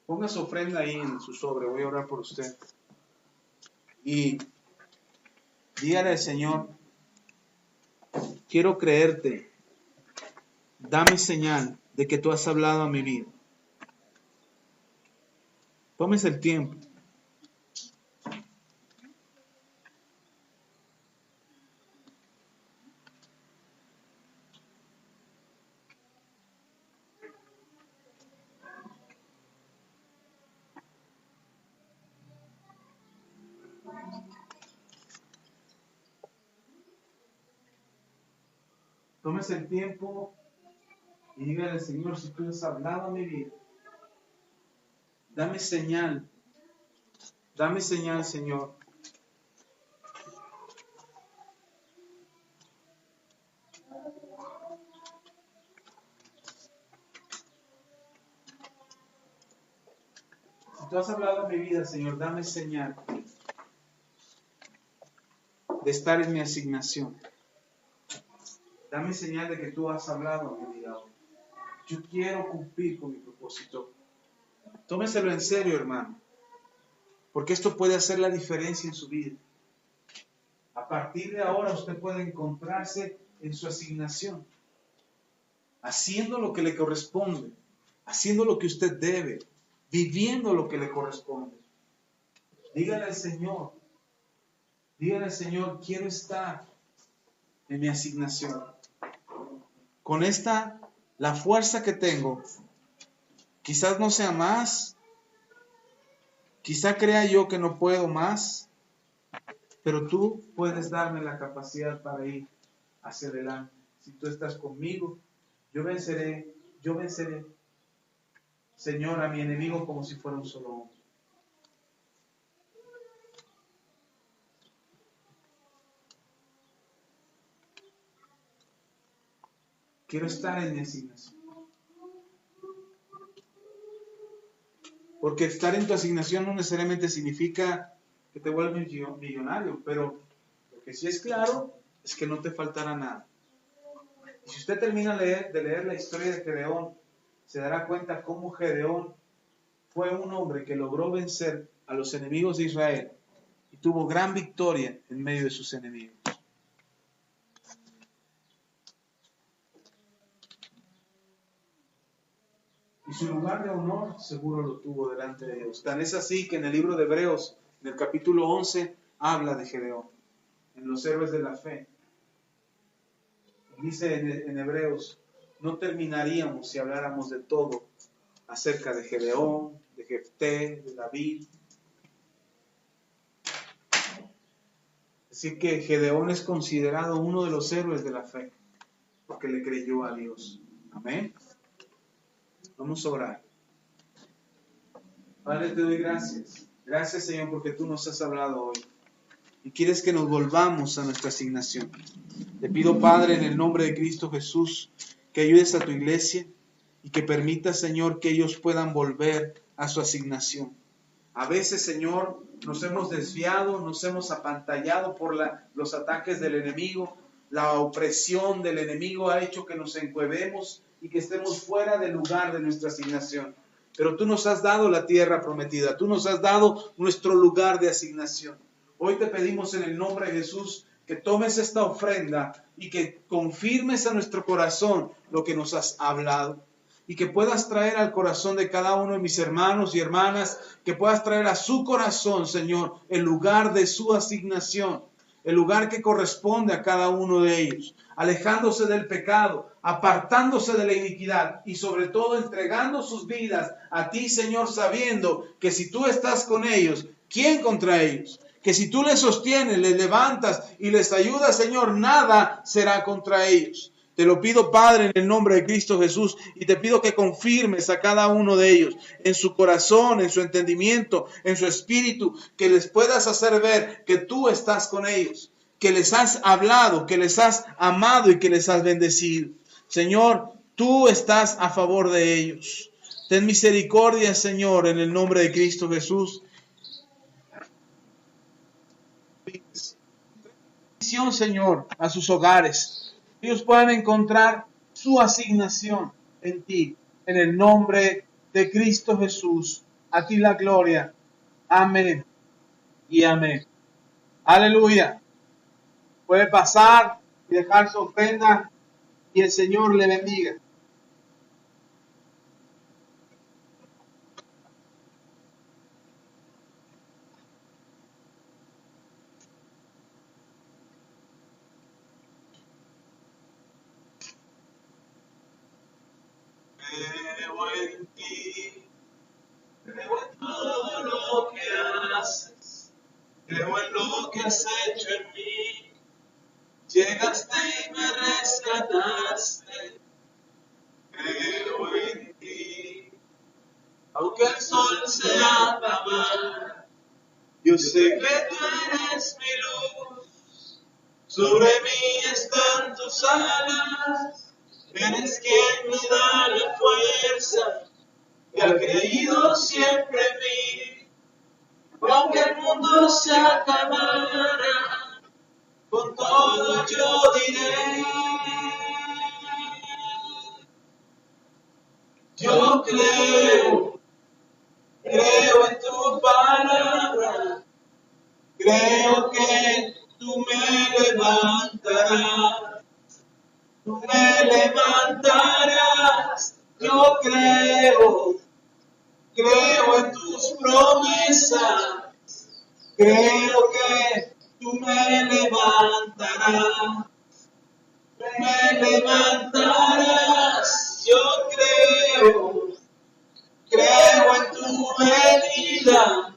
Ponga su ofrenda ahí en su sobre, voy a orar por usted. Y dígale al Señor, quiero creerte, dame señal de que tú has hablado a mi vida. Tómese el tiempo. Tómese el tiempo y dígale al Señor, si tú has hablado a mi vida, dame señal, Señor. Si tú has hablado a mi vida, Señor, dame señal de estar en mi asignación. Dame señal de que tú has hablado a mi vida hoy. Yo quiero cumplir con mi propósito. Tómeselo en serio, hermano, porque esto puede hacer la diferencia en su vida. A partir de ahora usted puede encontrarse en su asignación, haciendo lo que le corresponde, haciendo lo que usted debe, viviendo lo que le corresponde. Dígale al Señor, quiero estar en mi asignación. Con esta, la fuerza que tengo, quizás no sea más, quizá crea yo que no puedo más, pero tú puedes darme la capacidad para ir hacia adelante. Si tú estás conmigo, yo venceré, Señor, a mi enemigo como si fuera un solo hombre. Quiero estar en mi asignación. Porque estar en tu asignación no necesariamente significa que te vuelves millonario, pero lo que sí es claro es que no te faltará nada. Y si usted termina de leer la historia de Gedeón, se dará cuenta cómo Gedeón fue un hombre que logró vencer a los enemigos de Israel y tuvo gran victoria en medio de sus enemigos. Y su lugar de honor seguro lo tuvo delante de Dios. Tan es así que en el libro de Hebreos, en el capítulo 11, habla de Gedeón, en los héroes de la fe. Dice en Hebreos, no terminaríamos si habláramos de todo acerca de Gedeón, de Jefté, de David. Así que Gedeón es considerado uno de los héroes de la fe, porque le creyó a Dios. Amén. Vamos a orar. Padre, te doy gracias. Gracias, Señor, porque tú nos has hablado hoy. Y quieres que nos volvamos a nuestra asignación. Te pido, Padre, en el nombre de Cristo Jesús, que ayudes a tu iglesia y que permitas, Señor, que ellos puedan volver a su asignación. A veces, Señor, nos hemos desviado, nos hemos apantallado por los ataques del enemigo. La opresión del enemigo ha hecho que nos encuevemos y que estemos fuera del lugar de nuestra asignación. Pero tú nos has dado la tierra prometida, tú nos has dado nuestro lugar de asignación. Hoy te pedimos en el nombre de Jesús que tomes esta ofrenda y que confirmes a nuestro corazón lo que nos has hablado. Y que puedas traer al corazón de cada uno de mis hermanos y hermanas, que puedas traer a su corazón, Señor, el lugar de su asignación, el lugar que corresponde a cada uno de ellos, alejándose del pecado, apartándose de la iniquidad y sobre todo entregando sus vidas a ti, Señor, sabiendo que si tú estás con ellos, ¿quién contra ellos? Que si tú les sostienes, les levantas y les ayudas, Señor, nada será contra ellos. Te lo pido, Padre, en el nombre de Cristo Jesús, y te pido que confirmes a cada uno de ellos en su corazón, en su entendimiento, en su espíritu, que les puedas hacer ver que tú estás con ellos, que les has hablado, que les has amado y que les has bendecido. Señor, tú estás a favor de ellos. Ten misericordia, Señor, en el nombre de Cristo Jesús. Bendición, Señor, a sus hogares. Ellos puedan encontrar su asignación en ti, en el nombre de Cristo Jesús. A ti la gloria. Amén y amén. Aleluya. Puede pasar y dejar su ofrenda y el Señor le bendiga. Creo en ti, creo en todo lo que haces, creo en lo que has hecho en mí. Llegaste y me rescataste, creo en ti. Aunque el sol se apaga, yo sé que tú eres mi luz. Sobre mí están tus alas. Eres quien me da la fuerza que ha creído siempre en mí. Aunque el mundo se acabara, con todo yo diré: yo creo en tu palabra, creo que tú me Yo creo en tus promesas. Creo que tú me levantarás. Me levantarás. Yo creo en tu venida.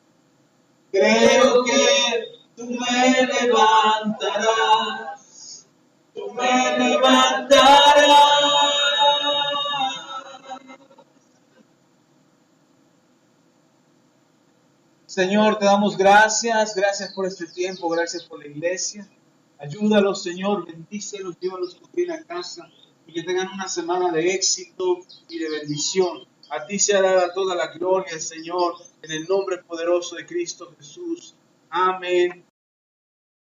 Creo que tú me levantarás. Tú me levantarás. Señor, te damos gracias, gracias por este tiempo, gracias por la iglesia. Ayúdalos, Señor, bendícelos, llévalos por bien a casa y que tengan una semana de éxito y de bendición. A ti sea dada toda la gloria, Señor, en el nombre poderoso de Cristo Jesús. Amén.